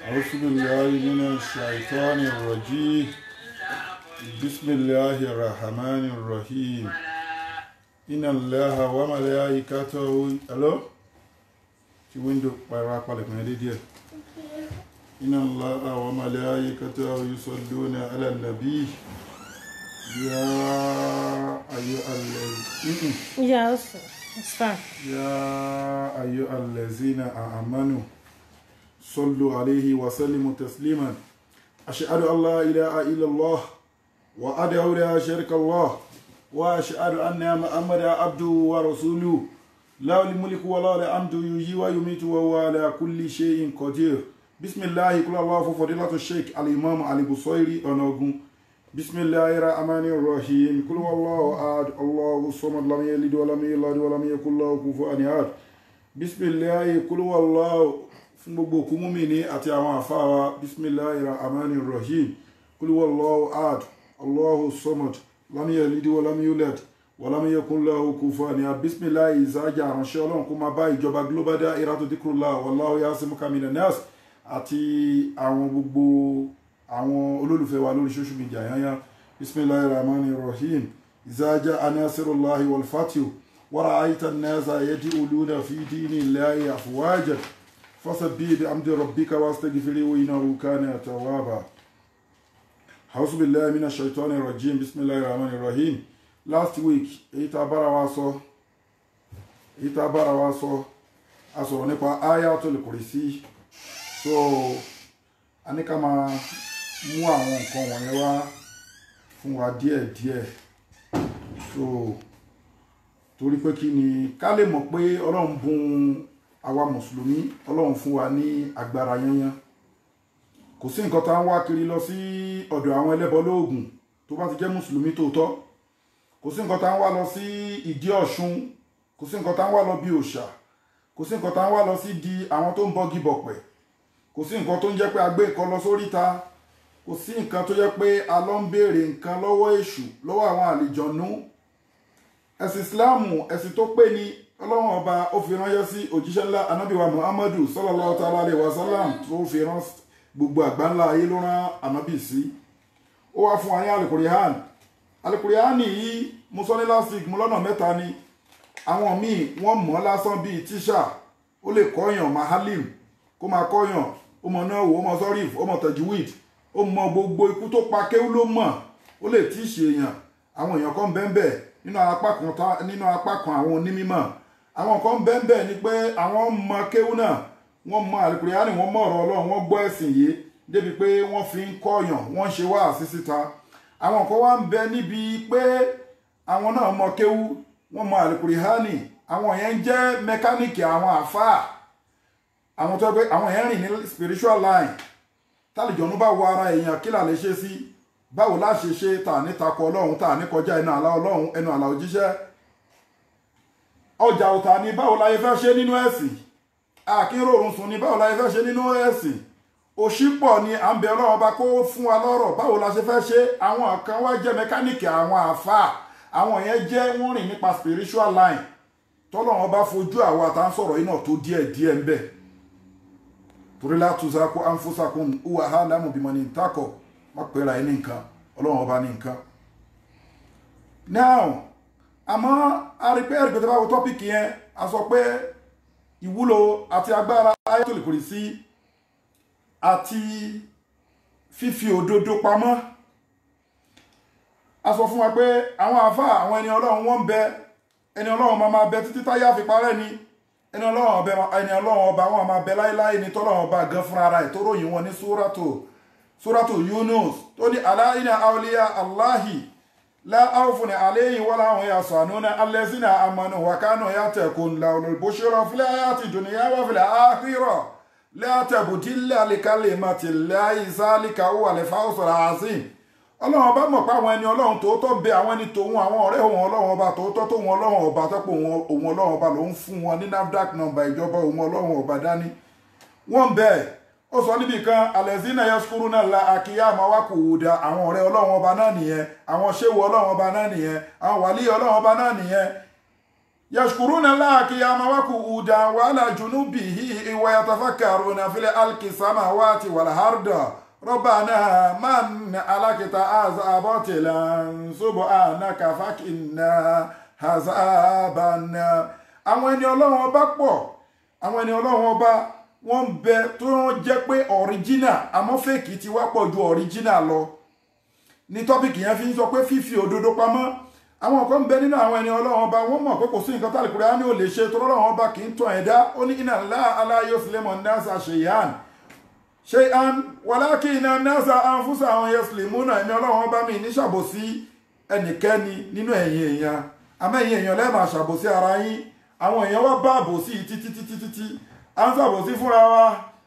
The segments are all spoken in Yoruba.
أعوذ بالله من الشيطان الرجيم بسم الله الرحمن الرحيم إن الله وملائكته ألو tí wíńdò para palẹ̀kùn ẹ̀dẹ́ díẹ̀. Inna Allaha wa malaikatahu yusalluna ala nabi ya ayyuhallazina Yes, it's fine. ya ayyuhallazina amanu sallu alayhi wa sallimu tasliman. Ashhadu an la ilaha illallah wa ad'u la sharika Allah wa ashhadu anna Muhammadan abduhu wa rasuluhu lahu al-mulku wa lahu al-hamdu yuhyi wa yumitu wa huwa ala kulli shay'in qadir. Bismillahi kul Allahu fadilatu Sheikh al-Imam al-Busairi Onogun. Bismillahir rahmanir rahim. Kul huwallahu ahad, Allahu samad, lam yalid wa lam yulad wa lam yakul lahu kufuwan ahad. Bismillahi kul huwallahu fún gbogbo òkú mùmínì àti àwọn àfáà wa. Bismillahir rahmanir rahim. Kul huwallahu ahad, Allahu samad, lam yalid wa lam yulad wa lam yakul lahu kufuwan ahad. Bismillahi ìsájà àránṣẹ́ Ọlọ́run kó máa bá ìjọba Global Dahiratu Dhikrlahi wallahu ya'simuka minan nas àti àwọn gbogbo àwọn olólùfẹ́ wa lórí social media yányá. Bismillahir rahmanir rahim. Iza ja'a nasrullahi wal fathu wa ra'aita an-nasa yadkhuluna fi dinillahi afwajan fasabbih bihamdi rabbika wastaghfirhu innahu kana tawwaba. A'udhu billahi minash shaitanir rajim. Bismillahir rahmanir rahim. Last week èyí tá bára wa sọ a sọ̀rọ̀ nípa Ayatul Kursi. So a ní ká máa mú àwọn nǹkan wọ̀nyẹn wá fún wa díẹ̀díẹ̀. So torí pé kí ni ká lè mọ̀ pé Ọlọ́run bùn àwa mùsùlùmí, Ọlọ́run fún wa ní agbára yányán. Kò sí nǹkan tá ń wá kiri lọ sí ọ̀dọ̀ àwọn ẹlẹ́bọ lóògùn tó bá ti jẹ́ mùsùlùmí tòótọ́. Kò sí nǹkan tá ń wá lọ sí ìdí Ọ̀ṣun, kò sí nǹkan tá ń wá lọ bí òòṣà, kò sí nǹkan tá ń wá lọ sí di àwọn tó ń bọ́gi bọ̀pẹ̀, kò sí nǹkan tó ń jẹ́ pé a gbé nǹkan lọ sóríta, kò sí nǹkan tó jẹ́ pé a lọ ń béèrè nǹkan lọ́wọ́ èṣù, lọ́wọ́ àwọn àlìjọ̀nú. Ẹ̀sìn Ìsìláàmù ẹ̀sìn tó pé ni Ọlọ́run ọba ó fi ránṣẹ́ sí òjíṣẹ́ ńlá Ànábì wa Muhammadu sallallahu ta'ala alayhi wa sallam tó fi rán gbogbo àgbáńlá ayé ló rán Ànábì sí. Ó wá fún wa ní Al-Qur'an. Al-Qur'an yìí mo sọ ní last week mo lọ́nà mẹ́ta ni. Àwọn míì wọ́n mọ̀ lásán bíi tíṣà, ó lè kọ́yàn mahalim kó máa kọ́yàn, ó mọ̀ náà wò, ó mọ̀ sọ́ríf, ó mọ̀ tajwid, ó mọ̀ gbogbo ikú tó pa kéwú ló mọ̀, ó lè tí ì ṣe èèyàn. Àwọn èèyàn kan bẹ́ẹ̀ nínú apá kan àwọn onímọ̀. Àwọn kan bẹ́ẹ̀ ni pé àwọn mọ̀ kéwú náà, wọ́n mọ̀ Al-Qur'ani, wọ́n mọ̀ ọ̀rọ̀ Ọlọ́run, wọ́n gbọ́ ẹ̀sìn yìí débi pé wọ́n fi ń kọ́yàn, wọ́n ń ṣe wáàsí síta. Àwọn kan wá ń bẹ níbi pé àwọn náà mọ̀ kéwú, wọ́n mọ̀ Al-Qur'ani, àwọn yẹn jẹ́ mẹkáníìkì àwọn àfáà. Àwọn tó gbé àwọn yẹn rìn ní spiritual line. Tálìjọ̀nú bá wọ ara èèyàn kí là lè ṣe sí, báwo la ṣe ṣe tà ní takò Ọlọ́run, tà ní kọjá ẹnu àlà Ọlọ́run, ẹnu àlà òjíṣẹ́. Ọjà òtà ni báwo la yẹ fẹ́ ṣe nínú ẹ̀sìn, àkínròrùn sùn ni báwo la yẹ fẹ́ ṣe nínú ẹ̀sìn. Òṣìpọ̀ ni à ń bẹ Ọlọ́run bá kó fún wa lọ́rọ̀, báwo la ṣe fẹ́ ṣe. Àwọn kan wá jẹ́ mẹkáníìkì àwọn àfáà, àwọn yẹn jẹ́ wọ́n rìn nípa spiritual line. Tọ́lọ́run bá fojú àwọn àtà ń sọ̀rọ̀ iná tó díẹ̀ ń bẹ. Torí la tuzaku anfusakum huwa a'lamu bimani ittaqa, má pera ẹni nǹkan, Ọlọ́run ọba ní nǹkan. Now àmọ́ a rí pé ẹ̀rìgbẹ̀tẹ̀ bá wo tọ́pìkì yẹn, a sọ pé ìwúlò àti agbára Ayatul Kursi àti fífi òdodo pamọ́. A sọ fún wa pé àwọn àfáà, àwọn ẹni Ọlọ́run wọ́n ń bẹ, ẹni Ọlọ́run máa bẹ títí táyà fi parẹ́ ni. Ẹni Ọlọ́run ọba wọn máa bẹ láíláí ní tọ́lọ́run ọba gan fún ara ẹ̀ tó ròyìn wọn ní Suratu Yunus tó ní ala inna awliya Allahi la khawfun alayhim wa la hum yahzanuna allazina amanu wa kanu yattaqun lahumul bushra fil hayati dunya wa fil akhirah la tabdila li kalimatillahi zalika huwal fawzul azim. Ọlọ́run ọba mọ̀ pé àwọn ẹni Ọlọ́run tòótọ́ bẹ, àwọn ẹni tòun, àwọn ọ̀rẹ́ òun Ọlọ́run ọba tòótọ́ tó wọn Ọlọ́run ọba tọ́pọ̀ òun Ọlọ́run ọba ló ń fún wọn ní NAFDAC nọ́mbà ìjọba òun Ọlọ́run ọba dání. Wọ́n bẹ̀ ó sọ níbi kan alẹ́zínà yaskuruna la akiyama wa kuuda, àwọn ọ̀rẹ́ Ọlọ́run ọba náà nìyẹn, àwọn ṣéwù Ọlọ́run ọba náà nìyẹn, àwọn wàlí Ọlọ́run ọba náà nìyẹn. Yaskuruna la akiyama wa kuuda wa ala junubihi wa yatafakkaruna fil alki samawati wal arda. ربنا من عليك عذابتنا سبحانك فقنا عذاب النار. Àwọn ẹni Ọlọ́run ọba pọ̀ àwọn ẹni ọlọ́run ọba wọ́n ń bẹ tó jẹ́ pé original àmọ́ fake ti wá pọ̀ ju original lọ ní tọ́pìkì yẹn fi ń sọ pé fífi òdodo pamọ́ àwọn kan ń bẹ nínú àwọn ẹni ọlọ́run ọba wọ́n mọ̀ pé kò sí nǹkan tálẹ̀ Kùránì ò lè ṣe tó ọlọ́run ọba kì í tàn ẹ̀dá ó ní inna Allaha la yuslimu an-nasa shay'an walakinna an-nasa anfusahum yuslimuna ẹni ọlọ́run ọba mi ní ṣàbòsí ẹnikẹ́ni nínú ẹ̀yin èèyàn àmọ́ ẹ̀yin èèyàn lẹ́ẹ̀ máa ṣàbòsí ara yín àwọn èèyàn wá bá àbòsí títí à ń ṣàbòsí fúnra wa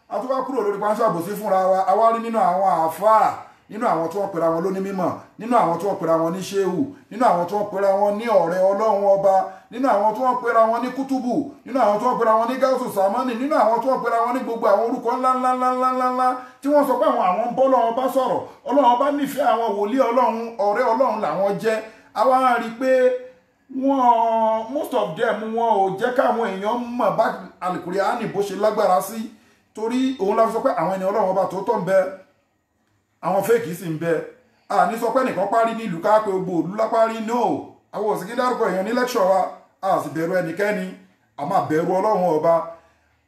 a tún wá kúrò lórí pa ń ṣàbòsí fúnra wa a wá rí nínú àwọn àáfàá nínú àwọn tí wọ́n pera wọn lóní mímọ̀ nínú àwọn tí wọ́n pera wọn ní ṣéhù nínú àwọn tí wọ́n pera wọn ní ọ̀rẹ́ ọlọ́run ọba nínú àwọn tí wọ́n pera wọn ní kútùbù nínú àwọn tí wọ́n pera wọn ní gáúsù sàmánì nínú àwọn tí wọ́n pera wọn ní gbogbo àwọn orúkọ ńláńláńláńláńlá tí wọ́n sọ pé àwọn ń bọ́ lọ́wọ́ bá sọ̀rọ̀ ọlọ́run ọba nífẹ̀ẹ́ àwọn wòlíì ọlọ́run ọ̀rẹ́ ọlọ́run làwọn jẹ́ àwa rí i pé wọ́n most of them wọn ò jẹ́ káwọn èèyàn mọ̀ bá Al-Kùránì bó ṣe lágbára sí torí òun la fi sọ pé àwọn ènìyàn ọlọ́run ọba tó tọ́ ń bẹ àwọn fèkì sì ń bẹ a ní sọ pé nìkan parí nílùú ká pé gbogbo òlú lápárí no àwọn òsìkí dárúkọ èèyàn ní lẹ́kṣọ̀ wa a sì bẹ̀rù ẹnikẹ́ni a máa bẹ̀rù ọlọ́run ọba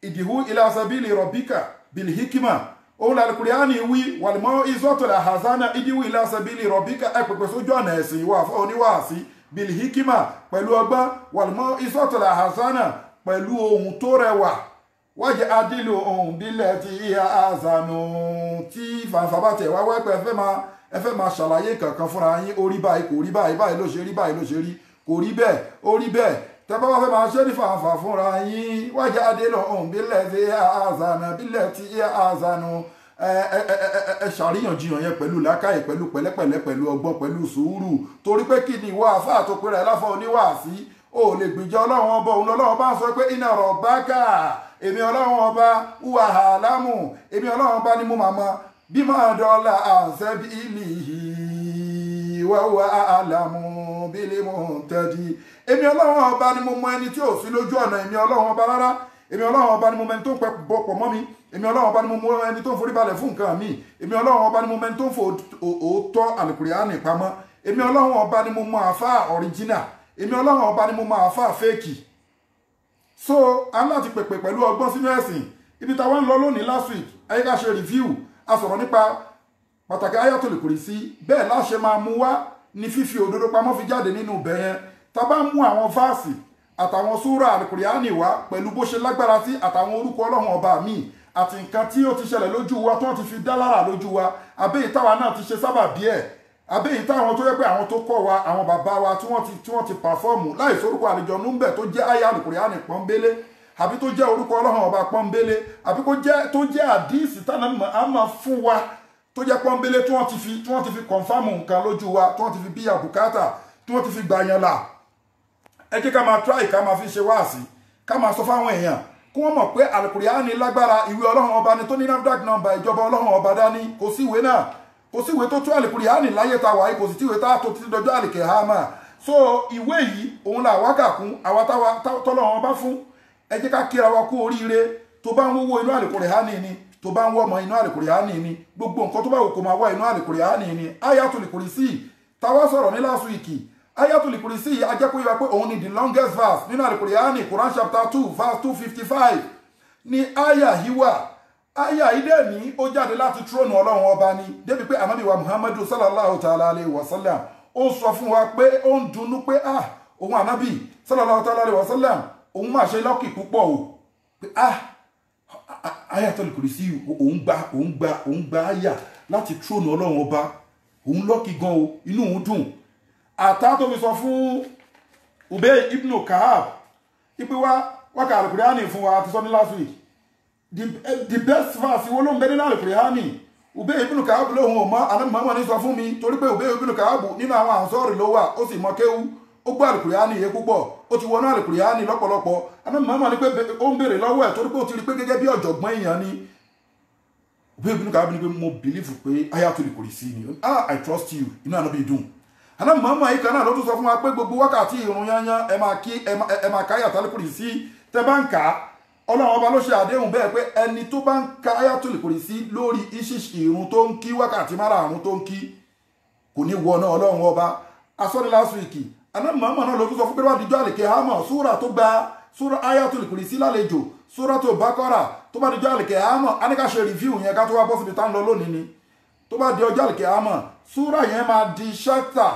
ìdìhú ila sabili rabbika bil hikima òun la Al-Kùránì wí wàlùmọ́ izọ́tòlá hazana ìdìhú ila sabili rabbika ẹ pèpè sójú ọ̀nà ẹ̀sìn ìwà fún oníwàásí bil hikima pẹ̀lú ọgbọ́n wàlùmọ́ izọ́tòlá hazana pẹ̀lú ohun tó rẹwà wájẹ adílò ohun bílẹ̀ tí ìhà àzànù tí fàǹfà bá tẹ̀ wá wẹ́pẹ́ ẹ fẹ́ máa ṣàlàyé kankan fúnra yín ó rí báyìí kò rí báyìí báyìí ló ṣe rí báyìí ló ṣe rí kò rí bẹ́ẹ̀ ó rí bẹ́ẹ̀ tẹ́ bá wá fẹ́ máa ṣe ní fàǹfà fúnra yín wájẹ adílò ohun bílẹ̀ tí ìhà àzànù bílẹ̀ tí ìhà àzànù ẹ ṣàríyànjiyàn yẹn pẹ̀lú làákàyè pẹ̀lú pẹ̀lẹ́pẹ̀lẹ́ pẹ̀lú ọgbọ́n pẹ̀lú sùúrù torí pé kí ni ìwọ àfáà tó pèrè láfọ oníwàásí ó lè gbìjà ọlọ́run ọba òun lọ́lọ́run bá ń sọ pé inna rabbaka èmi ọlọ́run ọba huwa a'lamu èmi ọlọ́run ọba ni mo máa mọ bí máa dọ́là àṣẹ́bí ìlì wa huwa a'lamu bil muhtadi èmi ọlọ́run ọba ni mo mọ ẹni tí ò sí lójú ọ̀nà èmi ọlọ́run ọba rárá èmi ọlọ́run ọba ni mo mọ ẹni tó ń pẹ́ bọ̀pọ̀ mọ́ mi èmi ọlọ́run ọba ni mo mọ ẹni tó ń forí balẹ̀ fún nǹkan mi èmi ọlọ́run ọba ni mo mọ ẹni tó ń fo òótọ́ Al-Kùránì pamọ́ èmi ọlọ́run ọba ni mo mọ àfáà original èmi ọlọ́run ọba ni mo mọ àfáà fẹ́ẹ̀kì so a ń láti pèpè pẹ̀lú ọgbọ́n sínú ẹ̀sìn ibi táwa ń lọ lónìí last week ayé ká ṣe review a sọ̀rọ̀ nípa pàtàkì Ayatul Kursi bẹ́ẹ̀ láṣẹ máa mú wá ní fífi òdodo pamọ́ fi jáde nínú ibẹ̀ yẹn tá bá mú àwọn fáàsì àtàwọn súrà Al-Kùránì wá pẹ̀lú bó ṣe lágbára sí àtàwọn orúkọ ọlọ́run ọba míì àti nǹkan tí ó ti ṣẹlẹ̀ lójú wa tó ti fi dá lára lójú wa àbẹ́yìí táwa náà ti ṣe sábàbí ẹ̀ àbẹ́yìí táwọn tó yẹ pé àwọn tó kọ́ wa àwọn bàbá wa tí wọ́n ti pàfọ́ọ̀mù láì sórúkọ àlùjọ̀nnú ń bẹ̀ tó jẹ́ àyá Al-Kùránì pọ́nbélé àbí tó jẹ́ orúkọ ọlọ́run ọba pọ́nbélé àbí tó jẹ́ àdíìsì tánà àmà fún wa tó jẹ́ pọ́nbélé tí wọ́n ti fi kọ̀nfàmù nǹkan lójú wa tí wọ́n ti fi bí àbùkátà tí wọ́n ti fi gbàyàn là ẹ jẹ́ ká máa try ká máa fi ṣe wáàsí ká máa sọ fáwọn èèyàn kí wọ́n mọ̀ pé Al-Kùránì lágbára ìwé ọlọ́run ọba ni tó ní NAFDAC number ìjọba ọlọ́run ọba dání kò sí ìwé náà kò sí ìwé tó tú Al-Kùránì láyé ta wáyé kò sì tí ìwé tá tó ti dọjọ́ àlìkèhámà so ìwé yìí òun là wákà kún àwa tọ́lọ́run bá fún ẹ jẹ́ ká kíra wa kú oríire tó bá ń wówó inú Al-Kùránì ni tó bá ń wọ́ ọmọ inú Al-Kùránì ni gbogbo nǹkan tó bá wù kó máa wá inú Al-Kùránì ni Ayatul Kursi táwa sọ̀rọ̀ ní last week Ayatul Kursi ajẹ́kọ̀ọ́ yíwa pé òun ni the longest verse nínú Al-Kùránì Quran chapter 2 verse 255 ni aya hiwa aya ide ni ó jáde láti tróònù ọlọ́run ọba ni débi pé ànábì wa Muhammadu sallallahu ta'ala alayhi wa sallam ó sọ fún wa pé ó ń dunnú pé òun ànábì sallallahu ta'ala alayhi wa sallam òun máa ṣe lọ́kì púpọ̀ o pé Ayatul Kursi òun gba aya láti tróònù ọlọ́run ọba òun lọ́kì gan o inú òun dùn àtà tó fi sọ fún Ubay ibn Ka'ab ipe wákà Al-Kùránì fún wa ti sọ ní last week the best verse wo ló ń bẹ nínú Al-Kùránì Ubay ibn Ka'ab lóhun ò mọ̀ Ànábì Muhammad ní sọ fún mi torí pé Ubay ibn Ka'ab nínú àwọn Ansari ló wà ó sì mọ̀ kéwú ó gbọ́ Al-Kùránì yé púpọ̀ ó ti wọnú Al-Kùránì lọ́pọ̀lọpọ̀ Ànábì Muhammad ní pé ó ń béèrè lọ́wọ́ ẹ̀ torí pé ó ti rí pé gẹ́gẹ́ bí ọ̀jọ̀gbọ́n èèyàn ni Ubay ibn Ka'ab ní pé mo believe pé Ayatul Kursi ni I trust you inú Ànábì dùn Ànábì Muhammad yìí kan náà ló tún sọ fún wa pé gbogbo wákàtí ìrun yányán ẹ máa ka Ayatul Kursi tẹ́ bá ń kà á ọlọ́run ọba ló ṣe àdéhùn bẹ́ẹ̀ pé ẹni tó bá ń ka Ayatul Kursi lórí ìṣìṣì ìrun tó ń kí wákàtí márààrún tó ń kí kò ní wọná ọlọ́run ọba asọ́ni last week Ànábì Muhammad náà ló tún sọ fún pé wọ́n dijọ́ àlèkè hamọ̀ súrà tó gba súrà Ayatul Kursi lálejò Suratul Baqara tó bá di ọjọ́ àlìkìyámọ̀ a ní ká ṣe review yẹn ká tó wá bọ́ síbi tá ń lọ lónìí ni tó bá di ọjọ́ àlìkìyámọ̀ súrà yẹn máa di chapter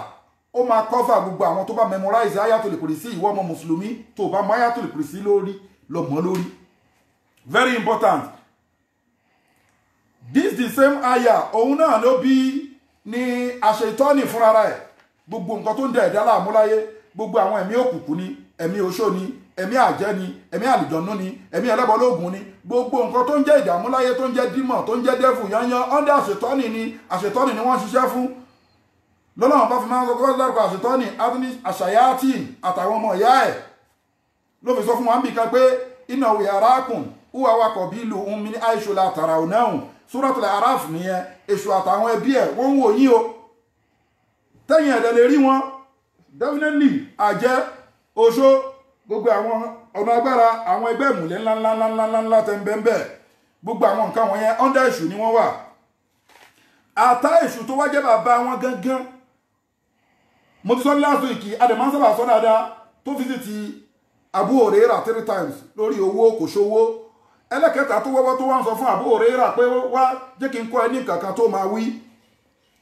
ó máa cover gbogbo àwọn tó bá memorize Ayatul Kursi ìwọ ọmọ mùsùlùmí tó bá mọ Ayatul Kursi lórí lọ mọ́ lórí very important. This the same aya òun náà ló bí ní àṣetọ́nì fúnra rẹ̀ gbogbo nǹkan tó ń dẹ̀ ẹ̀dá láàmú láyé gbogbo àwọn ẹ̀mí òkùnkùn ni ẹ̀mí oṣó ni ẹ̀mí àjẹ́ ni ẹ̀mí àlùjọ̀nnú ni ẹ̀mí ẹlẹ́bọlóògùn ni gbogbo nǹkan tó ń jẹ́ ìdààmú láyé tó ń jẹ́ dímọ̀ tó ń jẹ́ dẹ́fù yányán ọ́ndẹ́ àṣetọ́nì ni wọ́n ṣiṣẹ́ fún lọ́lọ́wọ́n bá fi máa ń sọ kọ́ dárúkọ àṣetọ́nì adúní àṣàyàtìn àtàwọn ọmọ ìyá ẹ̀ ló fi sọ fún wa ń bì kan pé iná òwe arákùn wúwa wakọ̀ bí ìlú òun mi ní àìṣòlá àtàrà ònáhùn Suratul Araf nìyẹn èṣù àtàwọn ẹbí ẹ̀ wọ́n ń wò yín o tẹ́yìn ẹ̀dẹ̀ lè rí wọn definitely àjẹ́ oṣó gbogbo àwọn ọ̀nà agbára àwọn ẹgbẹ́ ìmùlẹ̀ ńláńláńláńláńlá tẹ́ ń bẹ́ẹ̀ gbogbo àwọn nǹkan wọ̀nyẹn under èṣù ni wọ́n wà àtà èṣù tó wá jẹ́ bàbá wọn gangan mo ti sọ ní last week adẹ̀mọ́ sábà sọ dáadáa tó fíṣítì Abu Hurairah 3 times lórí owó kò ṣówó ẹlẹ́kẹta tó wọ́wọ́ tó wá ń sọ fún Abu Hurairah pé wá jẹ́ kí n kọ́ ẹ ní nǹkan kan tó máa wí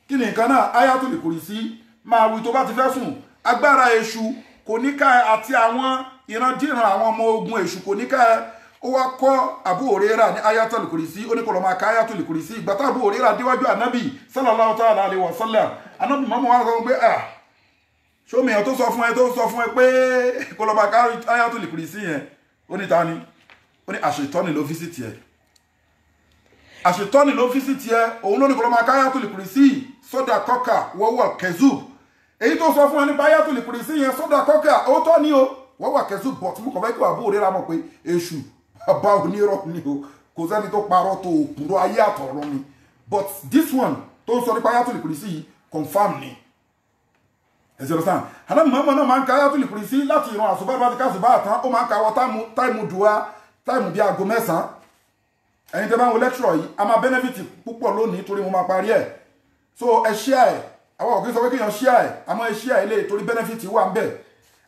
kí ni nǹkan náà Ayatul Kursi máa wí tó bá ti fẹ́ sùn agbára èṣù kò ní ká ẹ àti àwọn ìrandíran àwọn ọmọ ogun èṣù kò ní ká ẹ ó wá kọ́ Abu Hurairah ní Ayatul Kursi ó ní kó lọ máa ka Ayatul Kursi ìgbà tá Abu Hurairah déwájú ànábì sallallahu ta'ala alaihi wa sallam ànábì mọ́mọ́ wá sọ pé ṣómi ẹ̀ tó sọ fún ẹ pé kó lọ máa ka Ayatul Kursi yẹn ó ní ta ni ó ní àṣetọ́nì ló fíṣítì ẹ̀ àṣetọ́nì ló fíṣítì ẹ̀ òun ló ní kó lọ máa ka Ayatul Kursi sọ́dà kọ́kà wọ́wọ́ kẹzù èyí tó sọ fún ẹ nípa Ayatul Kursi yẹn sọ́dà kọ́kà ó tọ́ ní o wọ́wọ́ kẹzù bọ̀ tí mo kọ̀ fẹ́ kí wà bó rẹ́ra mọ̀ pé èṣù bàbá onírọ̀ ni o kò sẹ́ni tó parọ́ tó òkúrò ayé àtọ̀rọ̀ ni but this one tó sọ nípa Ayatul Kursi yìí confam ni ẹ̀sìn ọ̀sán àná mọ̀ọ́mọ̀ náà máa ń ka Ayatul Kursi láti ìran àṣùbá bá ti ká àṣùbá àtàn ó máa ń kàwọ́ táìmù dùwà táìmù bíi aago 9 ẹ̀yin tẹ́ bá ń wo lecture yìí a máa benefit púpọ̀ lónìí torí mo máa parí ẹ̀ so ẹ share ẹ̀ àwọn òkè sọ pé kéèyàn share ẹ̀ àmọ́ ẹ share ẹ̀ lè torí benefit wà ń bẹ̀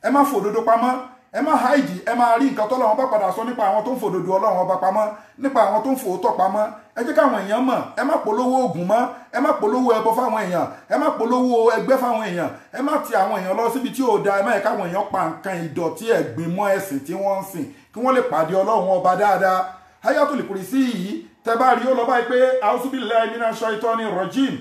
ẹ má fòdodo pamọ́ ẹ má hide ẹ má rí nǹkan tọ́lọ́run bá padà sọ nípa àwọn tó ń fòdodo Ọlọ́run ọba pamọ́ nípa àwọn tó ń fòótọ́ pamọ́ ẹ jẹ́ káwọn èèyàn mọ̀ ẹ má polówó oògùn mọ́ ẹ má polówó ẹbọ fáwọn èèyàn ẹ má polówó ẹgbẹ́ fáwọn èèyàn ẹ má ti àwọn èèyàn lọ síbi tí ò da ẹ má yẹ káwọn èèyàn pa nǹkan ìdọ̀tí ẹ̀gbin mọ́ ẹ̀sìn tí wọ́n ń sìn kí wọ́n lè pàdé Ọlọ́run ọba dáadáa Ayatul Kursi yìí tẹ́ bá rí ó lọ báyìí pé a'udhu billahi minash shaitani rajim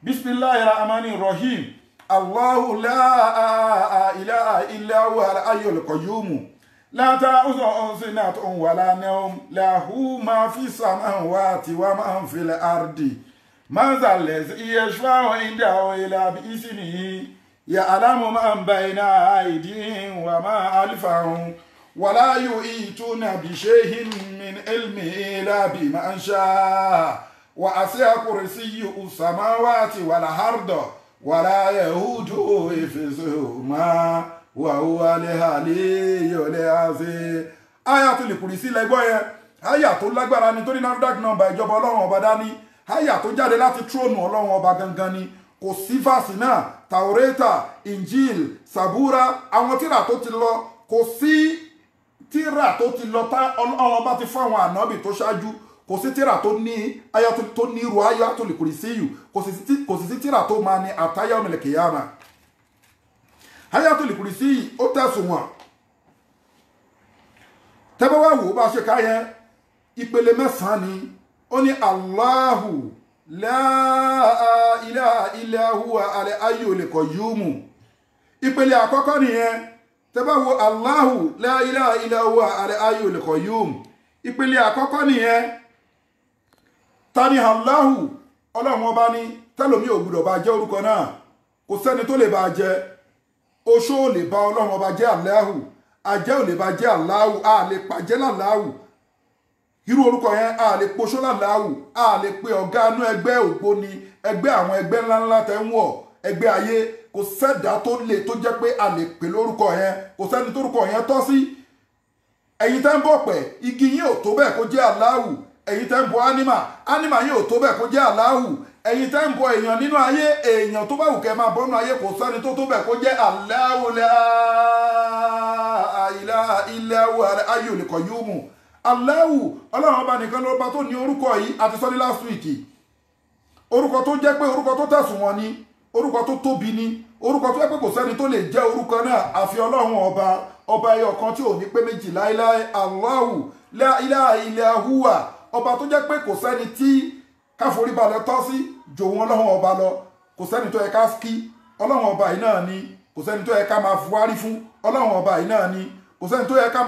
bismillahir rahmanir rahim Allahu la ilaha illa huwa al-hayyul qayyum لا تأخذه سنة ولا نوم له ما في السماوات وما في الأرض من ذا الذي يشفع عنده إلا بإذنه يعلم ما بين أيديهم وما خلفهم ولا يحيطون بشيء من علمه إلا بما شاء وسع كرسيه السماوات والأرض ولا يؤوده حفظهما wàhùwà lẹ́hàlẹ́ yọ̀lẹ́ àṣẹ. Ayatul Kursi lẹ́gbọ́ yẹn àyà tó lágbára ni tó ní NAFDAC nọ́mbà ìjọba Ọlọ́run ọba dání àyà tó jáde láti tróònù Ọlọ́run ọba gangan ni kò sí fàṣì náà Taureta Injil Sabura àwọn tíra tó ti lọ kò sí tíra tó ti lọ tá Ọlọ́run ọba ti fún àwọn ànábì tó ṣáájú kò sí tíra tó ní irú Ayatul Kursi yìí kò sí tíra tó máa ní àtàyà ọmọlẹ̀kẹ̀yàmà. Ayatul Kursi ó tẹ̀sùn wọn tẹ́bọ́ wá wò bá ṣe káyẹ ìpele 9 ni ó ní Allahu la ilaha illa huwa al-hayyul qayyum ìpele àkọ́kọ́ nìyẹn tẹ́bọ́ wo Allahu la ilaha illa huwa al-hayyul qayyum ìpele àkọ́kọ́ nìyẹn tani Allahu Ọlọ́run ọba ní tẹ́lòmí ò gbọ́dọ̀ bá jẹ́ orúkọ náà kò sẹ́ni tó lè bá jẹ́ oṣó ò lè bá Ọlọ́run ọba jẹ́ Allahu ajẹ́ ò lè bá jẹ́ Allahu a lè pàjẹ́ láláhù irú orúkọ yẹn a lè poṣó láláhù a lè pe ọ̀gá inú ẹgbẹ́ ògbóni ẹgbẹ́ àwọn ẹgbẹ́ ńláńlá tẹ́ ń wọ̀ ẹgbẹ́ ayé kò sẹ́dá tó lè tó jẹ́ pé a lè pè lórúkọ yẹn kò sẹ́ni tórúkọ yẹn tọ́ sí ẹ̀yin tẹ́ ń bọ̀ pẹ̀ igi yín ò tó bẹ́ẹ̀ kó jẹ́ Allahu ẹ̀yin tẹ́ ń bọ ánímà yín ò tó bẹ́ẹ̀ kó jẹ́ Allahu ẹ̀yin tẹ́ ń bọ èèyàn nínú ayé èèyàn tó bá wù kẹ́ máa bọ́ nínú ayé kò sẹ́ni tó tó bẹ́ẹ̀ kó jẹ́ Allahu la ilaha illa huwa al-hayyul qayyum Allahu ọlọ́run ọba nìkan lọ́ba tó ní orúkọ yìí àti sọ́ní last week orúkọ tó jẹ́ pé orúkọ tó tẹ̀sùn wọn ni orúkọ tó tóbi ni orúkọ tó jẹ́ pé kò sẹ́ni tó lè jẹ́ orúkọ náà àfi ọlọ́run ọba ẹyọ kan tí ò ní pé méjì láéláé Allahu la ilaha illa huwa ọba tó jẹ́ pé kò sẹ́ni tí káforíbalẹ̀ tọ́ sí jòun ọlọ́run ọba lọ kò sẹ́ni tó yẹ ká kí ọlọ́run ọba yìí náà ni kò sẹ́ni tó yẹ ká máa fuwárí fún ọlọ́run ọba yìí náà ni kò sẹ́ni tó yẹ ká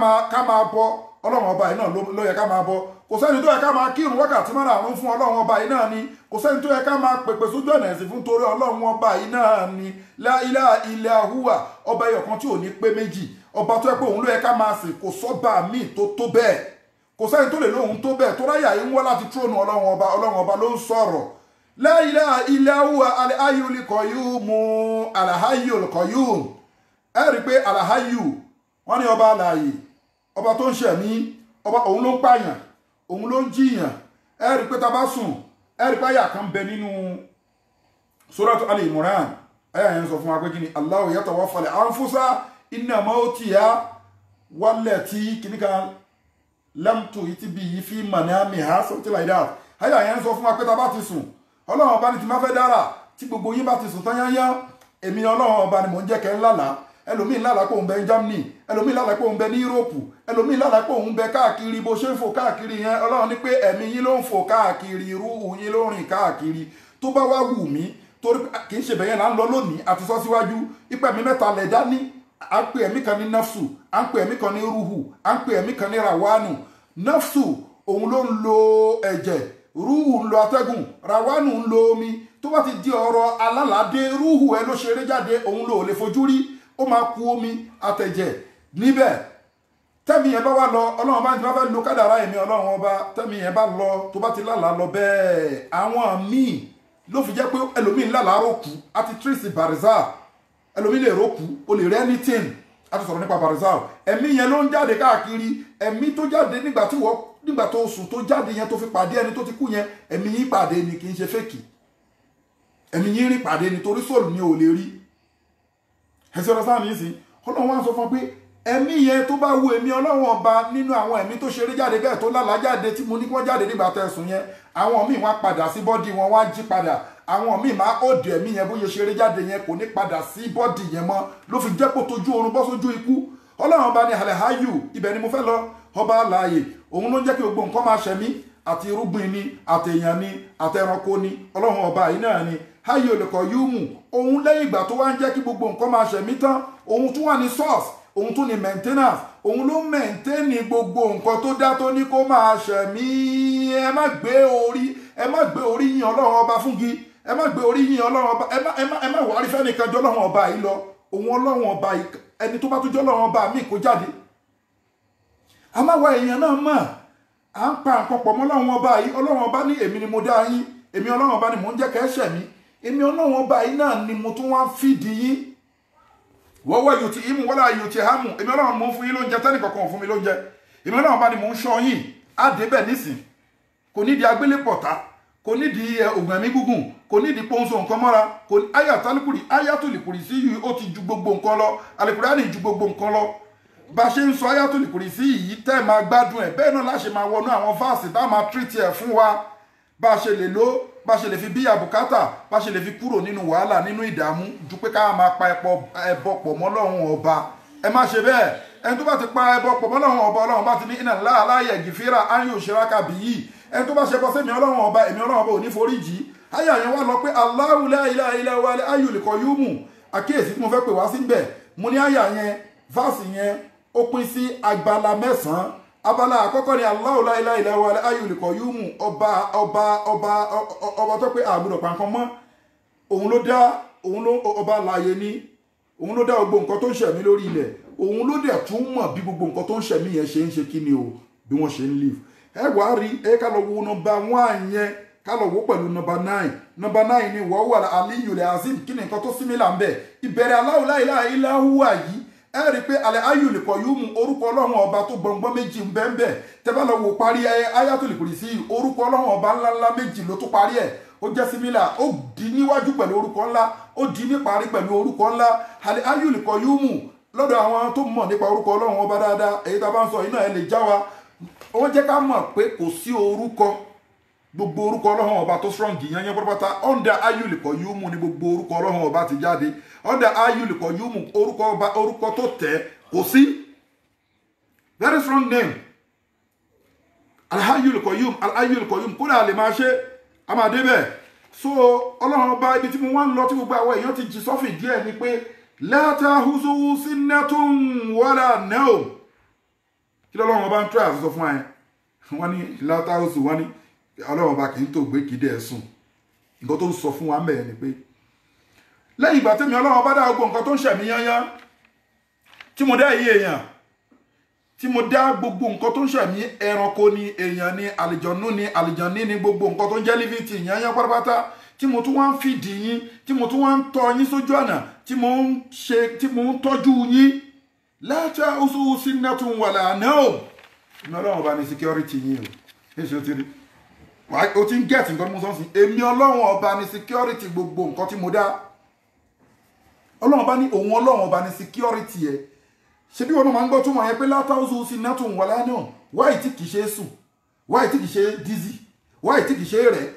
máa bọ ọlọ́run ọba yìí náà ló yẹ ká máa bọ kò sẹ́ni tó yẹ ká máa kírun wákàtí márùn-ún fún ọlọ́run ọba yìí náà ni kò sẹ́ni tó yẹ ká máa pèpè sójú ọ̀nà ẹ̀sìn fún torí ọlọ́run ọba yìí náà ni la ilaha illa huwa ọba ẹyọ kan tí ò ní pé méjì ọba tó yẹ pé òun ló yẹ ká máa sìn kò sọ́ba míì tó bẹ́ẹ̀ kò sẹ́ni tó lè lóhun tó bẹ́ẹ̀ tó ráyà yìí ń wá láti tróònù ọlọ́run ọba ló ń sọ̀rọ̀ la ilaha illa huwa al-hayyul qayyum al-hayyul qayyum ẹ rí i pé al-hayyu wọ́n ní ọba alààyè ọba tó ń ṣẹ̀mí ọba òun ló ń pààyàn òun ló ń jiyàn ẹ rí i pé tá bá sùn ẹ rí i pé àyà kan bẹ nínú suratu al-Imran àyà yẹn sọ fún wa pé kí ni Allahu yatawaffa al-anfusa inna mawtiha wallati kìnnìkan lam tu'ti bihi fi manamiha something like that àyà yẹn sọ fún wa pé tá bá ti sùn ọlọ́run ọba ni ti máa fẹ́ dára tí gbogbo yín bá ti sùn tán yányán èmi ọlọ́run ọba ni mò ń jẹ́ kẹ́ ńlá ẹlòmíì lálàá pé òun bẹ ní Germany ẹlòmíì lálàá pé òun bẹ ní Europe ẹlòmíì lálàá pé òun bẹ káàkiri bó ṣe ń fò káàkiri yẹn ọlọ́run ní pé ẹ̀mí yín ló ń fò káàkiri rúhù yín ló ń rìn káàkiri tó bá wá wù mí torí kì í ṣe bẹ̀yẹn là ń lọ lónìí àti sọ síwájú ipò ẹ̀mí mẹ́ta lẹ̀ dání à ń pè ẹ̀mí kan ní nafsu à ń pè ẹ̀mí kan ní rúhù à ń pè ẹ̀mí kan ní rawanu nafsu òun ló ń lo ẹ̀jẹ̀ rúhù ń lo atẹ́gùn rawanu ń lo omi tó bá ti di ọ̀rọ̀ alálàdé rúhù ẹ ló ṣeré jáde òun ló lè fojú rí ó máa ku omi àtẹ̀jẹ̀ níbẹ̀ tẹ́mi yẹn bá wá lọ ọlọ́run bá ti máa fẹ́ lo kádàrá ẹ̀mí ọlọ́run ọba tẹ́mi yẹn bá lọ tó bá ti lálàá lọ bẹ́ẹ̀ àwọn míì ló fi jẹ́ pé ẹlòmíì lálàá rókù àti tírìsì bàrìsà ẹlòmíì lè rókù o lè rí anything a ti sọ̀rọ̀ nípa bàrìsà ẹ̀mí yẹn ló ń jáde káàkiri ẹ̀mí tó jáde nígbà tó sùn tó jáde yẹn tó fi pàdé ẹni tó ti kú yẹn ẹ̀mí yín pàdé ni kì í ṣe fèkì ẹ̀mí yín rí pàdé ni torí sóòlù ni ò lè rí ẹ̀sìn ọ̀rọ̀ sáà ní ìsìn ọlọ́run wá ń sọ fún pé ẹ̀mí yẹn tó bá wo èmi ọlọ́run ọba nínú àwọn ẹ̀mí tó ṣeré jáde bẹ́ẹ̀ tó lálàá jáde tí mo ní kí wọ́n jáde nígbà tẹ̀sùn yẹn àwọn míì wá padà sí bọ́dì wọn wá jí padà àwọn míì máa òdì ẹ̀mí yẹn bóyá ṣeré jáde yẹn kò ní padà sí bọ́dì yẹn mọ́ ló fi jẹ́ kó tójú oorun bọ́ sójú ikú ọlọ́run ọba ní al-hayyu ibẹ̀ ni mo fẹ́ lọ ọba alààyè òun ló ń jẹ́ kí gbogbo nǹkan máa ṣẹ̀mí àti irúgbìn ni àtèèyàn ni àtẹranko ni ọlọ́run ọba yìí náà ni Hayyul Qayyum òun lẹ́yìn ìgbà tó wá ń jẹ́ kí gbogbo nǹkan máa ṣẹ̀mí tán òun tún wà ní source òun tún ní maintenance òun ló maintain gbogbo nǹkan tó dá tó ní kó máa ṣẹ̀mí ẹ má gbé orí yìn ọlọ́run ọba fúngi ẹ má gbé orí yìn ọlọ́run ọba ẹ má wàá rí fẹ́nìkan jọ ọlọ́run ọba yìí lọ òun ọlọ́run ọba yìí ẹni tó bá tún jọ ọlọ́run ọba míì kó jáde a má wá èèyàn náà mọ̀ à ń pa nǹkan pọ̀ mọ́ ọlọ́run ọba yìí ọlọ́run ọba ní èmi ni mo dá yín èmi ọlọ́run ọba ni mò ń jẹ́ kẹ́ ṣẹ̀mí èmi ọlọ́run ọba yìí náà ni mo tún wá fìdí yín wọ́wọ́ yóò ti imú wọ́lá yóò ti hámù èmi ọlọ́run mò ń fún yín lóúnjẹ tẹ́nì kankan fún mi lóúnjẹ èmi ọlọ́run ọba ni mò ń ṣọ́ yín á débẹ̀ nísìn kò nídìí agbélépọ̀tá kò nídìí ògùn ẹ̀mí gúngùn kò nídìí pọ́nso nǹkan mọ́ra kò ní ayatollah sí yìí ó ti ju gbogbo nǹkan lọ Al-Qur'ani ju gbogbo nǹkan lọ bá a ṣe ń sọ ayatollah sí yìí tẹ́ máa gbádùn ẹ̀ bẹ́ẹ̀ náà láṣẹ máa wọnú àwọn fáàsì tá máa tírìtì ẹ̀ fún wa bá a ṣe lè lò bá a ṣe lè fi bíyà bùkátà bá a ṣe lè fi kúrò nínú wàhálà nínú ìdààmú ju pé ká máa pa ẹbọ pọ̀ mọ́ Ọlọ́run ọba ẹ má ṣe bẹ́ẹ̀ ẹni tó bá ti pa ẹbọ pọ̀ mọ́ Ọlọ́run ọba Ọlọ́run bá ti ní inna Allaha la yaghfiru an yushraka bihi ẹni tó bá ṣe bọ́ sí èmi Ọlọ́run ọba ò ní foríjì àyà yẹn wá lọ pé Allahu la ilaha illa huwa al-hayyul qayyum àkíyèsí tí mo fẹ́ pè wá sí bẹ̀ mo ní àyà yẹn fásì yẹn ó pín sí agbala mẹ́sàn-án abala àkọ́kọ́ ni Allahu la ilaha illa huwa al-hayyul qayyum ọba tó pé àgbùdọ̀ pàǹkan mọ́ òun ló dá ọba láàyè ní òun ló dá gbogbo nǹkan tó ń ṣẹ̀mí lórí ilẹ̀ òun ló dẹ̀ tún mọ̀ bí gbogbo nǹkan tó ń ṣẹ̀mí yẹn ṣe ń ṣe kí ni o bí wọ́n ṣe ń live ẹ wá rí ẹ ká lọ wo nọ́mbà 1 yẹn ká lọ wo pẹ̀lú nọ́mbà 9 nọ́mbà 9 ni wọ́n wà Aliyyul Azim kí ni nǹkan tó símílà ń bẹ̀ ìbẹ̀rẹ̀ Allahu la ilaha illa huwa yìí ẹ rí pé al-hayyul qayyum orúkọ ọlọ́run ọba tó gbọ̀ngbọ́n méjì ń bẹ́ẹ̀ bẹ́ẹ̀ tẹ́ bá lọ wò parí ayatul kursi orúkọ ọlọ́run ọba ńláńlá méjì ló tó parí ẹ̀ ó jẹ́ símílà ó di níwájú pẹ̀lú orúkọ ńlá ó di níparí pẹ̀lú orúkọ ńlá al-hayyul qayyum lọ́dọ̀ àwọn tó mọ̀ nípa orúkọ ọlọ́run ọba dáadáa èyí tá a bá ń sọ iná ẹ lè já wa ó jẹ́ ká mọ̀ pé kò sí orúkọ gbogbo orúkọ ọlọ́run ọba tó strong yẹn yẹn pátápátá under ayul qayyum ni gbogbo orúkọ ọlọ́run ọba ti jáde under ayul qayyum orúkọ tó tẹ̀ kò sí very strong name al-hayyul qayyum kódà lè máa ṣe a máa débẹ̀ so ọlọ́run ọba ibi tí mo wá ń lọ tí gbogbo àwọn èèyàn ti jì sọ́fì díẹ̀ ni pé la ta'khuzuhu sinnatun wala nawm kí lọ́lọ́run ọba ń tọ́ àṣọ fún ẹ wọ́n ní la ta'khuzuhu wọ́n ní ọlọ́run ọba kì í tó gbé kìdí ẹ̀sùn nǹkan tó ń sọ fún wa mẹ́rin ni pé lẹ́yìn ìgbà tẹ́mi ọlọ́run ọba dá gbogbo nǹkan tó ń ṣẹ̀mí yányán tí mo dá iye èèyàn tí mo dá gbogbo nǹkan tó ń ṣẹ̀mí ẹranko ni èèyàn ni àlìjànnú ni gbogbo nǹkan tó ń jẹ́ living yányán pátápátá tí mo tún wá ń fìdí yín tí mo tún wá ń tọ́ yín sójú ọ̀nà tí mo ń tọ́jú yín la ta'khuzuhu sinnatun wala nawm ìmọ̀ ọlọ́run ọba ní security yín o èso ti rí o ti ń get nǹkan mú sọ́nsìn èmi ọlọ́run ọba ní security gbogbo nǹkan tí mo dá ọlọ́run ọba ní òun ọlọ́run ọba ní security ẹ̀ ṣe bí wọn máa ń gbọ́ túmọ̀ yẹn pé la ta'khuzuhu sinnatun wala nawm wáyé tí kìí ṣe sùn wáyé tí kìí ṣe dizzy wáyé tí kìí ṣe rẹ̀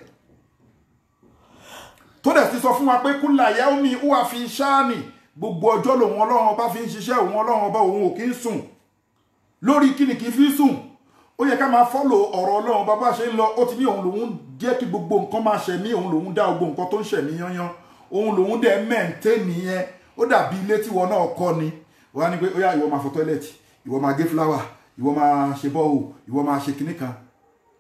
tó dẹ̀ ti sọ fún wa pé kulla yawmi huwa fi sha'ni gbogbo ọjọ́ lòun ọlọ́run ọba fi ń ṣiṣẹ́ òun ọlọ́run ọba òun ò kí ń sùn lórí kíni kìí fi sùn ó yẹ ká máa fọ́lò ọ̀rọ̀ ọlọ́run bàbá ṣe ń lọ ó ti ní òun lòun jẹ́ kí gbogbo nǹkan máa ṣẹ̀mí òun lòun dá gbogbo nǹkan tó ń ṣẹ̀mí yányán òun lòun dẹ̀ mẹ́ǹtẹ́ nìyẹn ó dàbí ilé tí wọn náà kọ́ ni wọ́n á ní pé ó yá ìwọ máa fọ tọ́ílẹ̀tì ìwọ máa gé fúláwà ìwọ máa ṣe bọ́ọ̀ ìwọ máa ṣe kinní kan